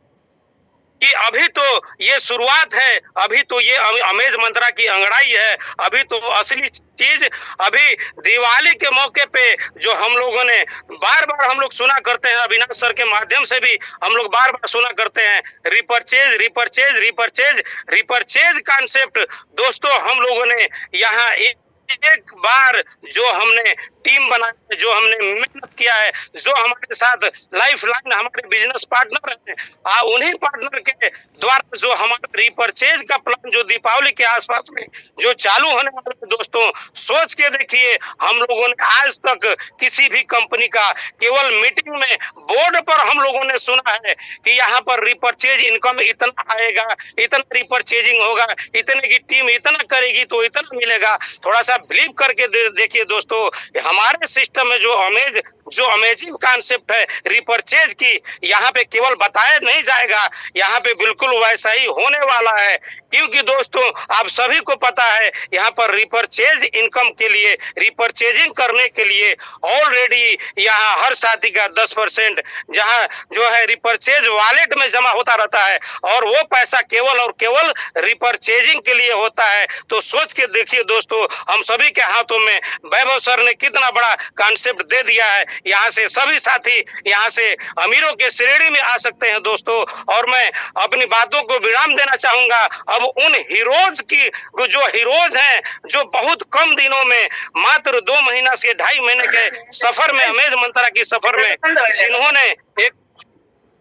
Speaker 2: कि अभी तो ये शुरुआत है, अभी तो ये अमेज मंत्रा की अंगड़ाई है, अभी तो असली चीज अभी दिवाली के मौके पे जो हम लोगों ने बार बार हम लोग सुना करते हैं, अविनाश सर के माध्यम से भी हम लोग बार बार सुना करते हैं, repurchase repurchase repurchase repurchase concept. दोस्तों हम लोगों ने यहाँ एक बार जो हमने टीम बनाई है, जो हमने मेहनत किया है, जो हमारे साथ लाइफ लाइन हमारे बिजनेस पार्टनर हैं, उन्हीं पार्टनर के द्वारा जो हमारा रिपर्चेज का प्लान जो दीपावली के आसपास में जो चालू होने वाला है, दोस्तों सोच के देखिए, हम लोगों ने आज तक किसी भी कंपनी का केवल मीटिंग में बोर्ड पर हम लोगों ने सुना है कि यहाँ पर रिपर्चेज इनकम इतना आएगा, इतना रिपर्चेजिंग होगा, इतने की टीम इतना करेगी तो इतना मिलेगा। थोड़ा सा बिलीव करके देखिए दोस्तों, हमारे सिस्टम में जो अमेज जो अमेजिंग कॉन्सेप्ट है रिपर्चेज की, यहाँ पे केवल बताया नहीं जाएगा, यहाँ पे बिल्कुल वैसा ही होने वाला है। क्योंकि दोस्तों आप सभी को पता है यहाँ पर रिपर्चेज इनकम के लिए, रिपर्चेजिंग करने के लिए ऑलरेडी यहाँ हर साथी का 10% जहाँ जो है रिपर्चेज वॉलेट में जमा होता रहता है और वो पैसा केवल और केवल रिपर्चेजिंग के लिए होता है। तो सोच के देखिए दोस्तों, हम सभी के हाथों में वैभव सर ने कितना बड़ा कॉन्सेप्ट दे दिया है। यहाँ से सभी साथी यहाँ से अमीरों के श्रेणी में आ सकते हैं दोस्तों। और मैं अपनी बातों को विराम देना चाहूंगा। अब उन हीरोज की जो हीरोज हैं, जो बहुत कम दिनों में मात्र 2 महीना से 2.5 महीने के सफर में, अमेज मंत्रा की सफर में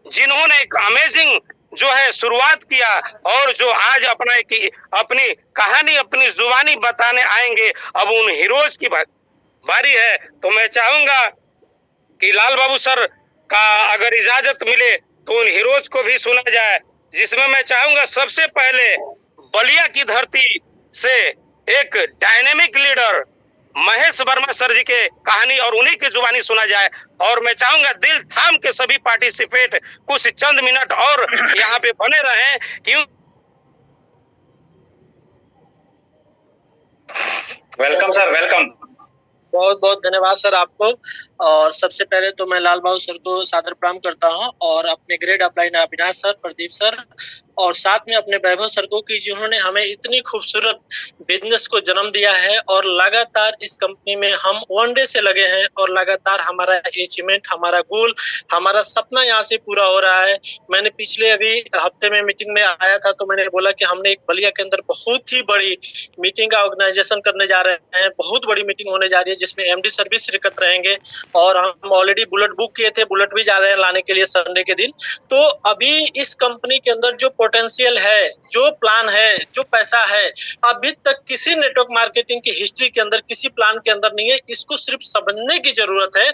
Speaker 2: जिन्होंने एक अमेजिंग जो है शुरुआत किया और जो आज अपनी कहानी अपनी जुबानी बताने आएंगे, अब उन हीरोज की बारी है। तो मैं चाहूंगा कि लाल बाबू सर का अगर इजाजत मिले तो उन हीरोज को भी सुना जाए, जिसमें मैं चाहूंगा सबसे पहले बलिया की धरती से एक dynamic leader Mahesh Verma sir ji के कहानी और उन्हीं की जुबानी सुना जाए। और मैं चाहूंगा दिल थाम के सभी पार्टिसिपेट कुछ चंद मिनट और यहाँ पे बने रहें। क्यों
Speaker 1: वेलकम सर, वेलकम।
Speaker 3: बहुत बहुत धन्यवाद सर आपको। और सबसे पहले तो मैं लाल बाबू सर को सादर प्रणाम करता हूं और अपने grade upline Avinash sir, Pradeep sir और साथ में अपने वैभव सर को कि जिन्होंने हमें इतनी खूबसूरत बिजनेस को जन्म दिया है और लगातार इस कंपनी में हम 1 डे से लगे हैं और लगातार हमारा अचीवमेंट, हमारा गोल, हमारा सपना यहाँ से पूरा हो रहा है। मैंने पिछले अभी हफ्ते में मीटिंग में आया था तो मैंने बोला कि हमने एक बलिया के अंदर बहुत ही बड़ी मीटिंग का ऑर्गेनाइजेशन करने जा रहे हैं। बहुत बड़ी मीटिंग होने जा रही है जिसमें एमडी सर भी शिरकत रहेंगे और हम ऑलरेडी बुलेट बुक किए थे, बुलेट भी जा रहे हैं लाने के लिए संडे के दिन। तो अभी इस कंपनी के अंदर जो पोटेंशियल है, जो प्लान है, जो पैसा है, अभी तक किसी नेटवर्क मार्केटिंग की हिस्ट्री के अंदर किसी प्लान के अंदर नहीं है। इसको सिर्फ समझने की जरूरत है।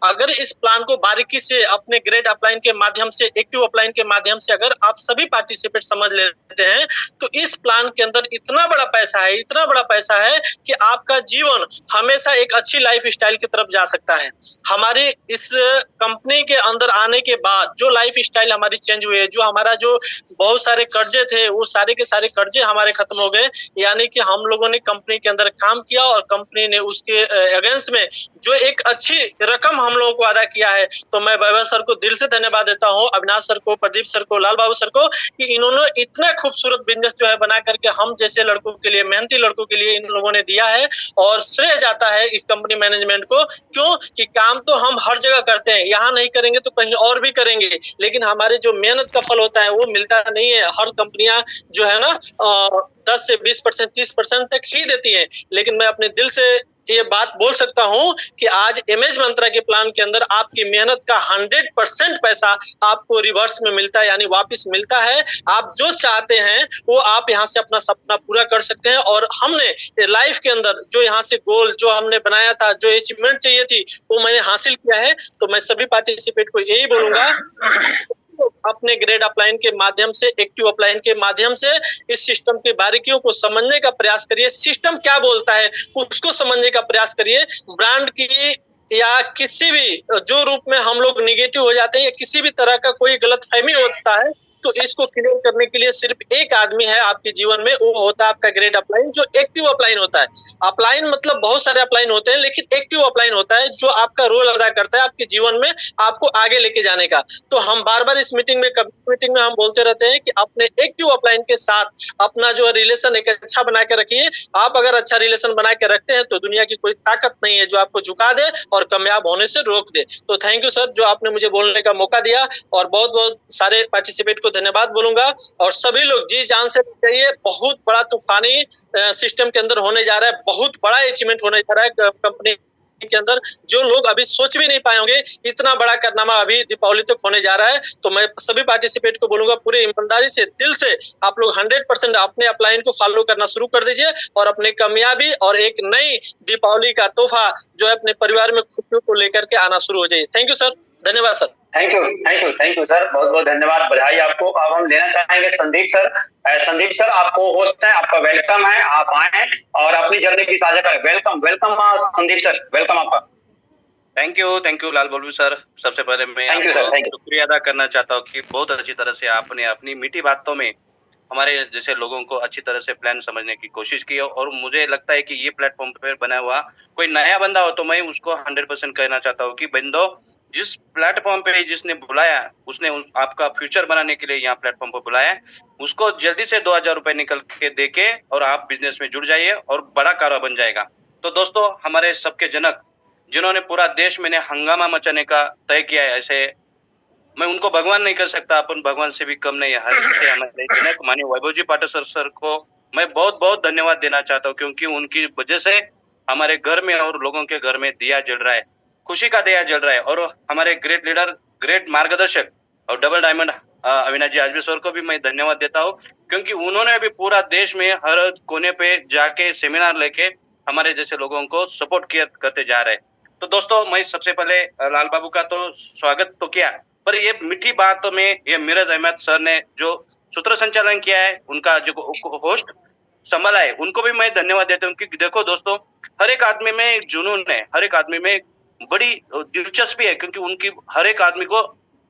Speaker 3: अगर इस प्लान को बारीकी से अपने ग्रेड अपलाइन के माध्यम से, एक्टिव अपलाइन के माध्यम से अगर आप सभी पार्टिसिपेट समझ लेते हैं तो इस प्लान के अंदर इतना बड़ा पैसा है, इतना बड़ा पैसा है कि आपका जीवन हमेशा एक अच्छी लाइफ स्टाइल की तरफ जा सकता है। हमारी इस कंपनी के अंदर आने के बाद जो लाइफ स्टाइल हमारी चेंज हुई है, जो हमारा जो बहुत सारे कर्जे थे वो सारे के सारे कर्जे हमारे खत्म हो गए। यानी कि हम लोगों ने कंपनी के अंदर काम किया और कंपनी ने उसके अगेंस्ट में जो एक अच्छी रकम हम लोगों को अदा किया है। तो मैं वैभव सर को दिल से धन्यवाद देता हूँ, अविनाश सर को, प्रदीप सर को, लाल बाबू सर को कि इन्होंने इतना खूबसूरत बिजनेस जो है बना करके हम जैसे लड़कों के लिए, मेहनती लड़कों के लिए इन लोगों ने दिया है। और श्रेय जाता है इस कंपनी मैनेजमेंट को। क्यों कि काम तो हम हर जगह करते हैं, यहाँ नहीं करेंगे तो कहीं और भी करेंगे, लेकिन हमारे जो मेहनत का फल होता है वो मिलता नहीं है। हर कंपनियां जो है ना 10 से 20%, 30% तक ही देती है। लेकिन मैं अपने दिल से ये बात बोल सकता हूं कि आज एमएज मंत्रा के प्लान के अंदर आपकी मेहनत का 100% पैसा आपको रिवर्स में मिलता है, यानी वापस मिलता है। आप जो चाहते हैं वो आप यहाँ से अपना सपना पूरा कर सकते हैं। और हमने लाइफ के अंदर जो यहाँ से गोल जो हमने बनाया था, जो अचीवमेंट चाहिए थी, वो मैंने हासिल किया है। तो मैं सभी पार्टिसिपेट को यही बोलूंगा, अपने ग्रेड अपलाइन के माध्यम से, एक्टिव अपलाइन के माध्यम से इस सिस्टम की बारीकियों को समझने का प्रयास करिए। सिस्टम क्या बोलता है उसको समझने का प्रयास करिए। ब्रांड की या किसी भी जो रूप में हम लोग निगेटिव हो जाते हैं या किसी भी तरह का कोई गलतफहमी होता है तो इसको क्लियर करने के लिए सिर्फ एक आदमी है आपके जीवन में, वो होता है आपका ग्रेड अपलाइन, जो एक्टिव अपलाइन होता है। अपलाइन मतलब बहुत सारे अपलाइन होते हैं, लेकिन एक्टिव अपलाइन होता है जो आपका रोल अदा करता है आपके जीवन में आपको आगे लेके जाने का। तो हम बार बार इस मीटिंग में, कभी मीटिंग में हम बोलते रहते हैं कि अपने एक्टिव अपलाइन के साथ अपना जो रिलेशन एक अच्छा बना के रखिए। आप अगर अच्छा रिलेशन बना के रखते हैं तो दुनिया की कोई ताकत नहीं है जो आपको झुका दे और कामयाब होने से रोक दे। तो थैंक यू सर जो आपने मुझे बोलने का मौका दिया, और बहुत बहुत सारे पार्टिसिपेट को धन्यवाद बोलूंगा। और सभी लोग जी जान से चाहिए, बहुत बड़ा तूफानी सिस्टम के अंदर होने जा रहा है, बहुत बड़ा अचीवमेंट होने जा रहा है कंपनी के अंदर, जो लोग अभी सोच भी नहीं पाए होंगे। इतना बड़ा कारनामा अभी दीपावली तक होने जा रहा है। तो मैं सभी पार्टिसिपेट को बोलूंगा पूरे ईमानदारी से, दिल से आप लोग 100% अपने अपलाइन को फॉलो करना शुरू कर दीजिए और अपने कामयाबी और एक नई दीपावली का तोहफा जो है अपने परिवार में खुशियों को लेकर के आना शुरू हो जाइए। थैंक यू सर, धन्यवाद सर।
Speaker 1: थैंक यू सर, बहुत बहुत धन्यवाद, बधाई आपको। अब हम लेना चाहेंगे संदीप सर। संदीप सर आपको होस्ट है, आपका वेलकम है, आप आए और अपनी जर्नी की साझा करें। वेलकम संदीप सर, वेलकम आपका।
Speaker 4: Thank you Lal Ballu sir. सबसे पहले मैं
Speaker 1: थैंक यू सर,
Speaker 4: आपको
Speaker 1: थैंक यू।
Speaker 4: शुक्रिया अदा करना चाहता हूँ कि बहुत अच्छी तरह से आपने अपनी मीठी बातों में हमारे जैसे लोगों को अच्छी तरह से प्लान समझने की कोशिश की, और मुझे लगता है कि ये प्लेटफॉर्म पे बना हुआ कोई नया बंदा हो तो मैं उसको 100% कहना चाहता हूँ कि बंदो, जिस प्लेटफॉर्म पे जिसने बुलाया, उसने आपका फ्यूचर बनाने के लिए यहाँ प्लेटफॉर्म पर बुलाया, उसको जल्दी से 2000 रुपए निकल के देके और आप बिजनेस में जुड़ जाइए और बड़ा कारोबार बन जाएगा। तो दोस्तों, हमारे सबके जनक जिन्होंने पूरा देश में हंगामा मचाने का तय किया है, ऐसे मैं उनको भगवान नहीं कर सकता, अपन भगवान से भी कम नहीं है। हर से हमारे जनक माननीय वैभव जी पाटिल सर को मैं बहुत बहुत धन्यवाद देना चाहता हूँ, क्योंकि उनकी वजह से हमारे घर में और लोगों के घर में दिया जल रहा है, खुशी का दिया जल रहा है। और हमारे ग्रेट लीडर, ग्रेट मार्गदर्शक और डबल डायमंड अविनाश जी आजमी सर को भी मैं धन्यवाद देता हूँ, क्योंकि उन्होंने भी पूरा देश में हर कोने पे जाके सेमिनार लेके हमारे जैसे लोगों को सपोर्ट करते जा रहे हैं। तो दोस्तों, मैं सबसे पहले लाल बाबू का तो स्वागत तो किया, पर ये मीठी बातों में ये मिराज अहमद सर ने जो सूत्र संचालन किया है, उनका जो होस्ट संभाला है, उनको भी मैं धन्यवाद देता हूँ। क्योंकि देखो दोस्तों, हर एक आदमी में एक जुनून है, हर एक आदमी में बड़ी दिलचस्पी है, क्योंकि उनकी हर एक आदमी को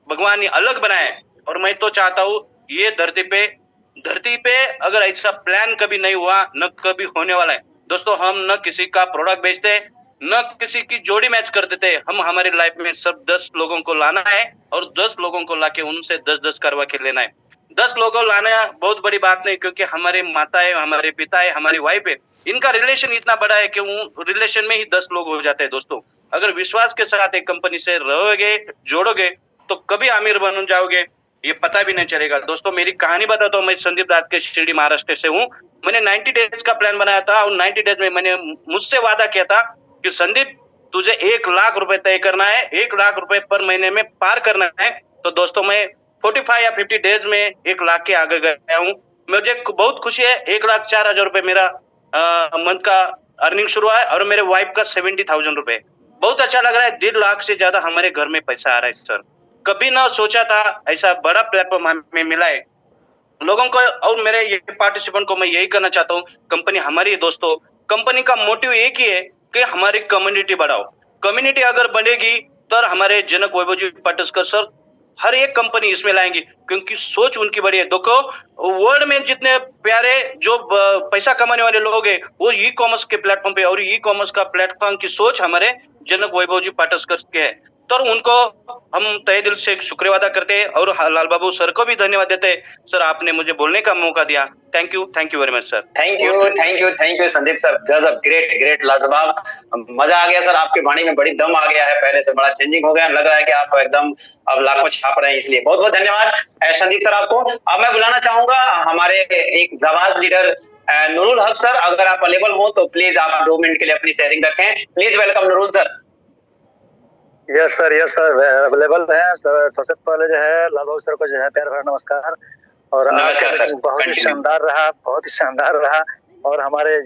Speaker 4: भगवान ने अलग बनाया है। और मैं तो चाहता हूँ ये धरती पे अगर ऐसा प्लान कभी नहीं हुआ, न कभी होने वाला है। दोस्तों, हम न किसी का प्रोडक्ट बेचते, न किसी की जोड़ी मैच करते थे। हम हमारी लाइफ में सब 10 लोगों को लाना है और 10 लोगों को लाके उनसे 10-10 करवा के लेना है। 10 लोगों लाना बहुत बड़ी बात नहीं, क्योंकि हमारे माता है, हमारे पिता है, हमारी वाइफ है, इनका रिलेशन इतना बड़ा है कि उन रिलेशन में ही 10 लोग हो जाते हैं। दोस्तों, अगर विश्वास के साथ एक कंपनी से रहोगे, जोड़ोगे, तो कभी अमीर बन जाओगे, ये पता भी नहीं चलेगा। दोस्तों, मेरी कहानी बताता हूँ। मैं संदीप दास के शिरडी महाराष्ट्र से हूँ। मैंने 90 डेज का प्लान बनाया था और 90 डेज में मैंने मुझसे वादा किया था कि संदीप, तुझे 1 लाख रुपए तय करना है, 1 लाख रुपए पर महीने में पार करना है। तो दोस्तों, मैं 45 या 50 डेज में 1 लाख के आगे गया हूँ। मुझे बहुत खुशी है। 1,04,000 रुपए मेरा मंथ का अर्निंग शुरू है और मेरे वाइफ का 70,000 रुपए। बहुत अच्छा लग रहा है। 1.5 लाख से ज्यादा हमारे घर में पैसा आ रहा है सर। कभी ना सोचा था ऐसा बड़ा प्लेटफॉर्म हमें मिला है लोगों को। और मेरे ये पार्टिसिपेंट को मैं यही कहना चाहता हूँ, कंपनी हमारी है दोस्तों। कंपनी का मोटिव एक ही है कि हमारी कम्युनिटी बढ़ाओ। कम्युनिटी अगर बढ़ेगी तो हमारे जनक वैभव जी पाटिल सर हर एक कंपनी इसमें लाएंगी, क्योंकि सोच उनकी बड़ी है। देखो, वर्ल्ड में जितने प्यारे जो पैसा कमाने वाले लोग हैं, वो ई कॉमर्स के प्लेटफॉर्म पे, और ई कॉमर्स का प्लेटफॉर्म की सोच हमारे जनक वैभव जी पाटिल के है। तो उनको हम तहे दिल से शुक्रिया अदा करते हैं और लाल बाबू सर को भी धन्यवाद देते हैं। सर, आपने मुझे बोलने का मौका दिया। Thank you very much sir.
Speaker 1: Thank you Sandeep sir. गजब, ग्रेट, लाजवाब, मजा आ गया सर। आपके वाणी में बड़ी दम आ गया है, पहले से बड़ा चेंजिंग हो गया। लग रहा है कि आप एकदम अब लाखों छाप रहे हैं, इसलिए बहुत बहुत धन्यवाद संदीप सर आपको। अब मैं बुलाना चाहूंगा हमारे एक जाबाज लीडर नूरुल हक सर। अगर आप अवेलेबल हो तो प्लीज आप 2 मिनट के लिए अपनी शेयरिंग रखें। Please welcome Noorul sir.
Speaker 5: Yes sir available है सर। सबसे पहले जो है लाल बाबू सर को जो है प्यार भरा नमस्कार। और
Speaker 1: नमस्कार सर।
Speaker 5: बहुत ही शानदार रहा। और हमारे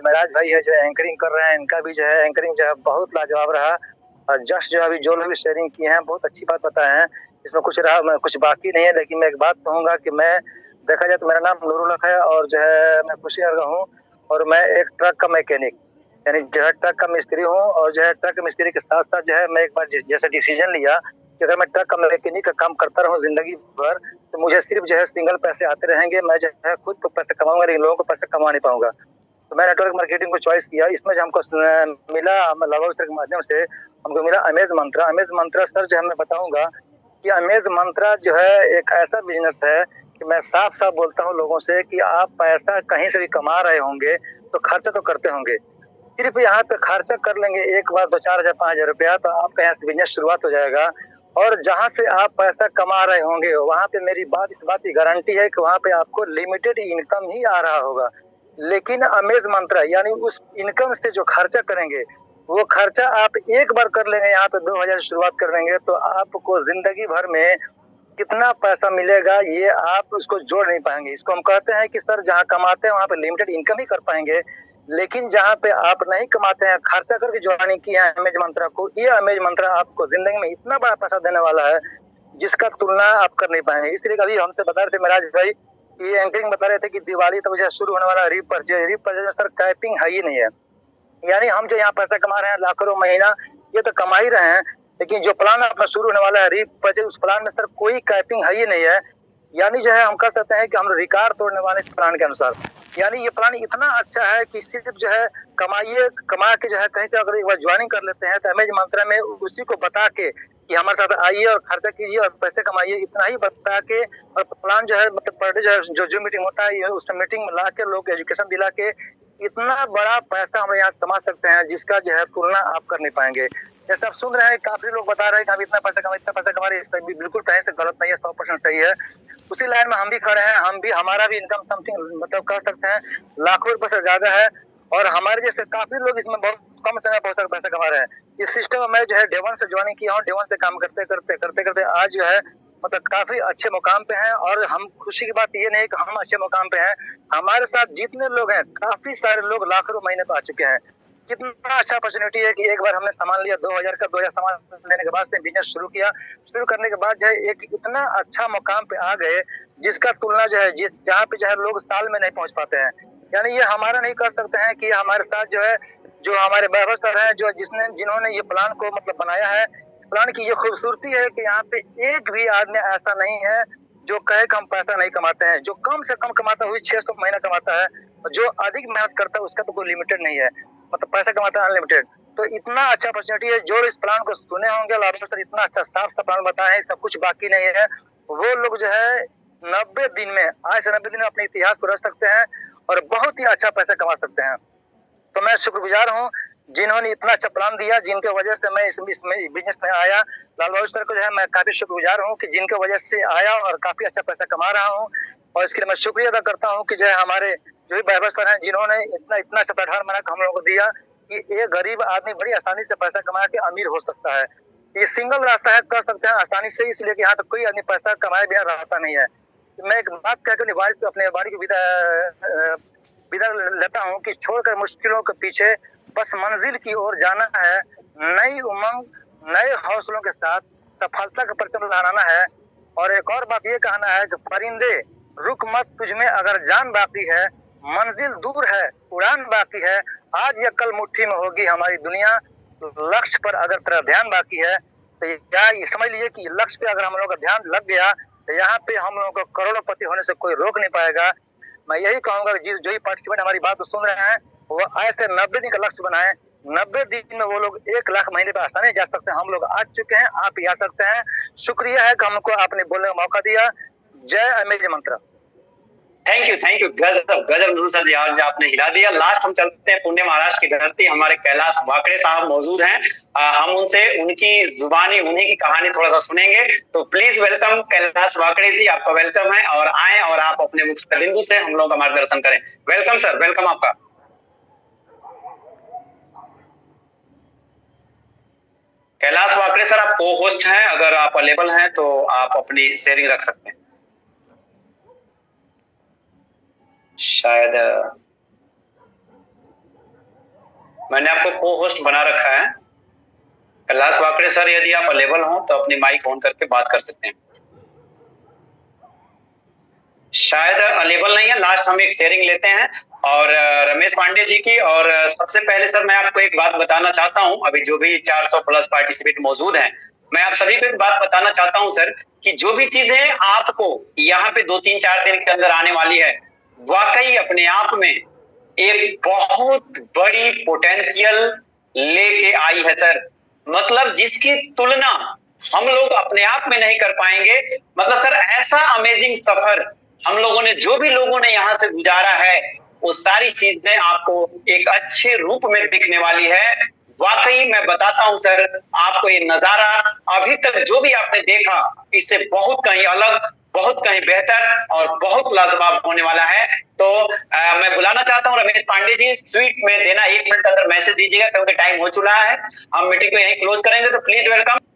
Speaker 5: महराज भाई है जो एंकरिंग कर रहे हैं, इनका भी जो है एंकरिंग जो है बहुत लाजवाब रहा। और जस्ट जो अभी जो लोग भी शेयरिंग किए हैं, बहुत अच्छी बात बताए हैं। इसमें कुछ बाकी नहीं है। लेकिन मैं एक बात कहूंगा कि मैं, देखा जाए तो मेरा नाम नूरुल हक है और जो है मैं कुशीनगर हूँ, और मैं एक ट्रक का मैकेनिक यानी जो है ट्रक का मिस्त्री हूँ। और जो है ट्रक का मिस्त्री के साथ साथ जो है मैं एक बार जैसे डिसीजन लिया कि अगर मैं ट्रक का मैकेनिक का काम करता रहूँ जिंदगी भर, तो मुझे सिर्फ जो है सिंगल पैसे आते रहेंगे। मैं जो है खुद तो पैसे कमाऊंगा, लेकिन लोगों को पैसे कमा नहीं पाऊंगा। तो मैं नेटवर्क मार्केटिंग को चॉइस किया। इसमें जो हमको मिला, लाल सर के माध्यम से हमको मिला अमेज मंत्रा। सर जो है मैं बताऊंगा कि अमेज मंत्रा जो है एक ऐसा बिजनेस है कि मैं साफ साफ बोलता हूँ लोगों से कि आप पैसा कहीं से भी कमा रहे होंगे तो खर्चा तो करते होंगे। सिर्फ यहाँ पे खर्चा कर लेंगे एक बार 2-4 5 हजार रुपया, तो आपका यहाँ से बिजनेस शुरुआत हो जाएगा। और जहाँ से आप पैसा कमा रहे होंगे वहाँ पे मेरी इस बात की गारंटी है कि वहाँ पे आपको लिमिटेड इनकम ही आ रहा होगा। लेकिन अमेज मंत्रा यानी उस इनकम से जो खर्चा करेंगे, वो खर्चा आप एक बार कर लेंगे, यहाँ पे 2000 शुरुआत कर लेंगे, तो आपको जिंदगी भर में कितना पैसा मिलेगा ये आप उसको जोड़ नहीं पाएंगे। इसको हम कहते हैं कि सर जहाँ कमाते हैं वहाँ पे लिमिटेड इनकम ही कर पाएंगे, लेकिन जहाँ पे आप नहीं कमाते हैं, खर्चा करके ज्वाइनिंग किया है अमेज मंत्रा को, ये अमेज मंत्रा आपको जिंदगी में इतना बड़ा पैसा देने वाला है जिसका तुलना आप कर नहीं पाएंगे। इसलिए कभी हमसे बता रहे थे महाराज भाई, ये एंकरिंग बता रहे थे कि दिवाली तो मुझे शुरू होने वाला रीपरचेज में सर कैपिंग है ही नहीं है। यानी हम जो यहाँ पैसा कमा रहे हैं लाखों महीना, ये तो कमा ही रहे हैं, लेकिन जो प्लान अपना शुरू होने वाला है रीपरचेज, उस प्लान में सर कोई कैपिंग है ही नहीं है। यानी जो है हम कह सकते हैं कि हम रिकॉर्ड तोड़ने वाले इस प्लान के अनुसार। यानी ये प्लान इतना अच्छा है कि सिर्फ जो है कमा के जो है कहीं से अगर एक बार ज्वाइनिंग कर लेते हैं तो अमेज मंत्रा में उसी को बता के कि हमारे साथ आइए और खर्चा कीजिए और पैसे कमाइए, इतना ही बता के और प्लान जो है मतलब पर डे जो है जो मीटिंग होता है उस मीटिंग में ला के लोग को एजुकेशन दिला के इतना बड़ा पैसा हम यहाँ कमा सकते हैं जिसका जो है तुलना आप कर नहीं पाएंगे। जैसे आप सुन रहे हैं काफी लोग बता रहे हैं कि हम इतना पैसा कमा रहे हैं, बिल्कुल कहीं से गलत नहीं है, 100% सही है। उसी लाइन में हम भी खड़े हैं, हमारा भी इनकम समथिंग मतलब कह सकते हैं लाखों रुपए से ज्यादा है और हमारे जैसे काफी लोग इसमें बहुत कम समय बहुत सारा पैसा कमा रहे हैं। इस सिस्टम में मैं जो है डे वन से ज्वाइनिंग किया हूँ, डे वन से काम करते करते आज जो है मतलब काफी अच्छे मुकाम पे हैं। और हम खुशी की बात ये नहीं कि हम अच्छे मुकाम पे हैं, हमारे साथ जितने लोग हैं काफी सारे लोग लाखों महीने पे आ चुके हैं। कितना अच्छा अपॉर्चुनिटी है कि एक बार हमने सामान लिया 2000 सामान लेने के बाद से बिजनेस शुरू करने के बाद जो है एक इतना अच्छा मुकाम पे आ गए जिसका तुलना जो है जहाँ पे जो है लोग साल में नहीं पहुंच पाते हैं। यानी ये हमारा नहीं कर सकते हैं कि हमारे साथ जो है जो हमारे वैभव सर है जो जिन्होंने ये प्लान को मतलब बनाया है। प्लान की ये खूबसूरती है कि यहाँ पे एक भी आदमी ऐसा नहीं है जो कहे कि हम पैसा नहीं कमाते हैं। जो कम से कम कमाता है वही 600 महीना कमाता है, जो अधिक मेहनत करता है उसका तो कोई लिमिटेड नहीं है, मतलब पैसा कमाता है अनलिमिटेड। तो इतना अच्छा अपॉर्चुनिटी है, जो इस प्लान को सुने होंगे लाभ सर इतना अच्छा साफ सा प्लान बताए हैं, सब कुछ बाकी नहीं है। वो लोग जो है 90 दिन में आज से 90 दिन में अपने इतिहास को रच सकते हैं और बहुत ही अच्छा पैसा कमा सकते हैं। तो मैं शुक्रगुजार हूँ जिन्होंने इतना अच्छा प्लान दिया, जिनके वजह से मैं इस बिजनेस में आया। लाल बहादुर सर को जो है मैं काफी शुक्रगुजार हूँ कि जिनके वजह से आया और काफी अच्छा पैसा कमा रहा हूँ। और इसके लिए मैं शुक्रिया अदा करता हूँ कि जो है हमारे जो भी वैभव सर हैं जिन्होंने इतना अच्छा प्लेटफॉर्म बना हम लोगों को दिया कि एक गरीब आदमी बड़ी आसानी से पैसा कमा के अमीर हो सकता है। ये सिंगल रास्ता है, कर सकते हैं आसानी से, इसलिए कि यहाँ तक कोई आदमी पैसा कमाए बिना रहता नहीं है। मैं एक बात कहकर अपने वाणी की विदा लेता हूँ कि छोड़कर मुश्किलों के पीछे बस मंजिल की ओर जाना है, नई उमंग नए हौसलों के साथ सफलता का परचम लहराना है। और एक और बात ये कहना है कि परिंदे रुक मत, तुझमें अगर जान बाकी है, मंजिल दूर है उड़ान बाकी है, आज या कल मुट्ठी में होगी हमारी दुनिया, लक्ष्य पर अगर तेरा ध्यान बाकी है तो क्या ये समझ लीजिए कि लक्ष्य पे अगर हम लोग का ध्यान लग गया तो यहाँ पे हम लोगों को करोड़पति होने से कोई रोक नहीं पाएगा। मैं यही कहूंगा कि जो ही पार्टिसिपेंट हमारी बात सुन रहे हैं वो ऐसे 90 दिन का लक्ष्य बनाए, 90 दिन में वो लोग 1 लाख महीने पे आसानी जा सकते हैं। हम लोग आ चुके हैं, आप भी आ सकते हैं। शुक्रिया है कि हमको आपने बोलने का मौका दिया। जय अमेज मंत्रा।
Speaker 1: थैंक यू गजब नूर सर जी, आज आपने हिला दिया। लास्ट हम चलते हैं पुणे महाराष्ट्र की धरती, हमारे कैलाश वाकड़े साहब मौजूद हैं। हम उनसे उनकी जुबानी उन्हीं की कहानी थोड़ा सा सुनेंगे। तो प्लीज वेलकम कैलाश वाकड़े जी, आपका वेलकम है और आए और आप अपने मुख्य बिंदु से हम लोगों का मार्गदर्शन करें। वेलकम सर, वेलकम आपका। कैलाश वाकड़े सर आप को होस्ट हैं, अगर आप अवेलेबल हैं तो आप अपनी शेयरिंग रख सकते हैं। शायद मैंने आपको को होस्ट बना रखा है। कैलाश वाकड़े सर यदि आप अवेलेबल हो तो अपनी माइक ऑन करके बात कर सकते हैं। शायद अवेलेबल नहीं है। लास्ट हम एक शेयरिंग लेते हैं और रमेश पांडे जी की। और सबसे पहले सर मैं आपको एक बात बताना चाहता हूं, अभी जो भी 400 प्लस पार्टिसिपेंट मौजूद हैं, मैं आप सभी को एक बात बताना चाहता हूं सर कि जो भी चीजें आपको यहाँ पे 2-3-4 दिन के अंदर आने वाली है, वाकई अपने आप में एक बहुत बड़ी पोटेंशियल लेके आई है सर। मतलब जिसकी तुलना हम लोग अपने आप में नहीं कर पाएंगे। मतलब सर ऐसा अमेजिंग सफर हम लोगों ने, जो भी लोगों ने यहाँ से गुजारा है, वो सारी चीजें आपको एक अच्छे रूप में दिखने वाली है। वाकई मैं बताता हूं सर, आपको ये नजारा अभी तक जो भी आपने देखा इससे बहुत कहीं अलग, बहुत कहीं बेहतर और बहुत लाजवाब होने वाला है। तो मैं बुलाना चाहता हूं रमेश पांडे जी, स्वीट में देना 1 मिनट अंदर मैसेज दीजिएगा क्योंकि टाइम हो चुका है। हम मीटिंग को यहीं क्लोज करेंगे। तो प्लीज वेलकम।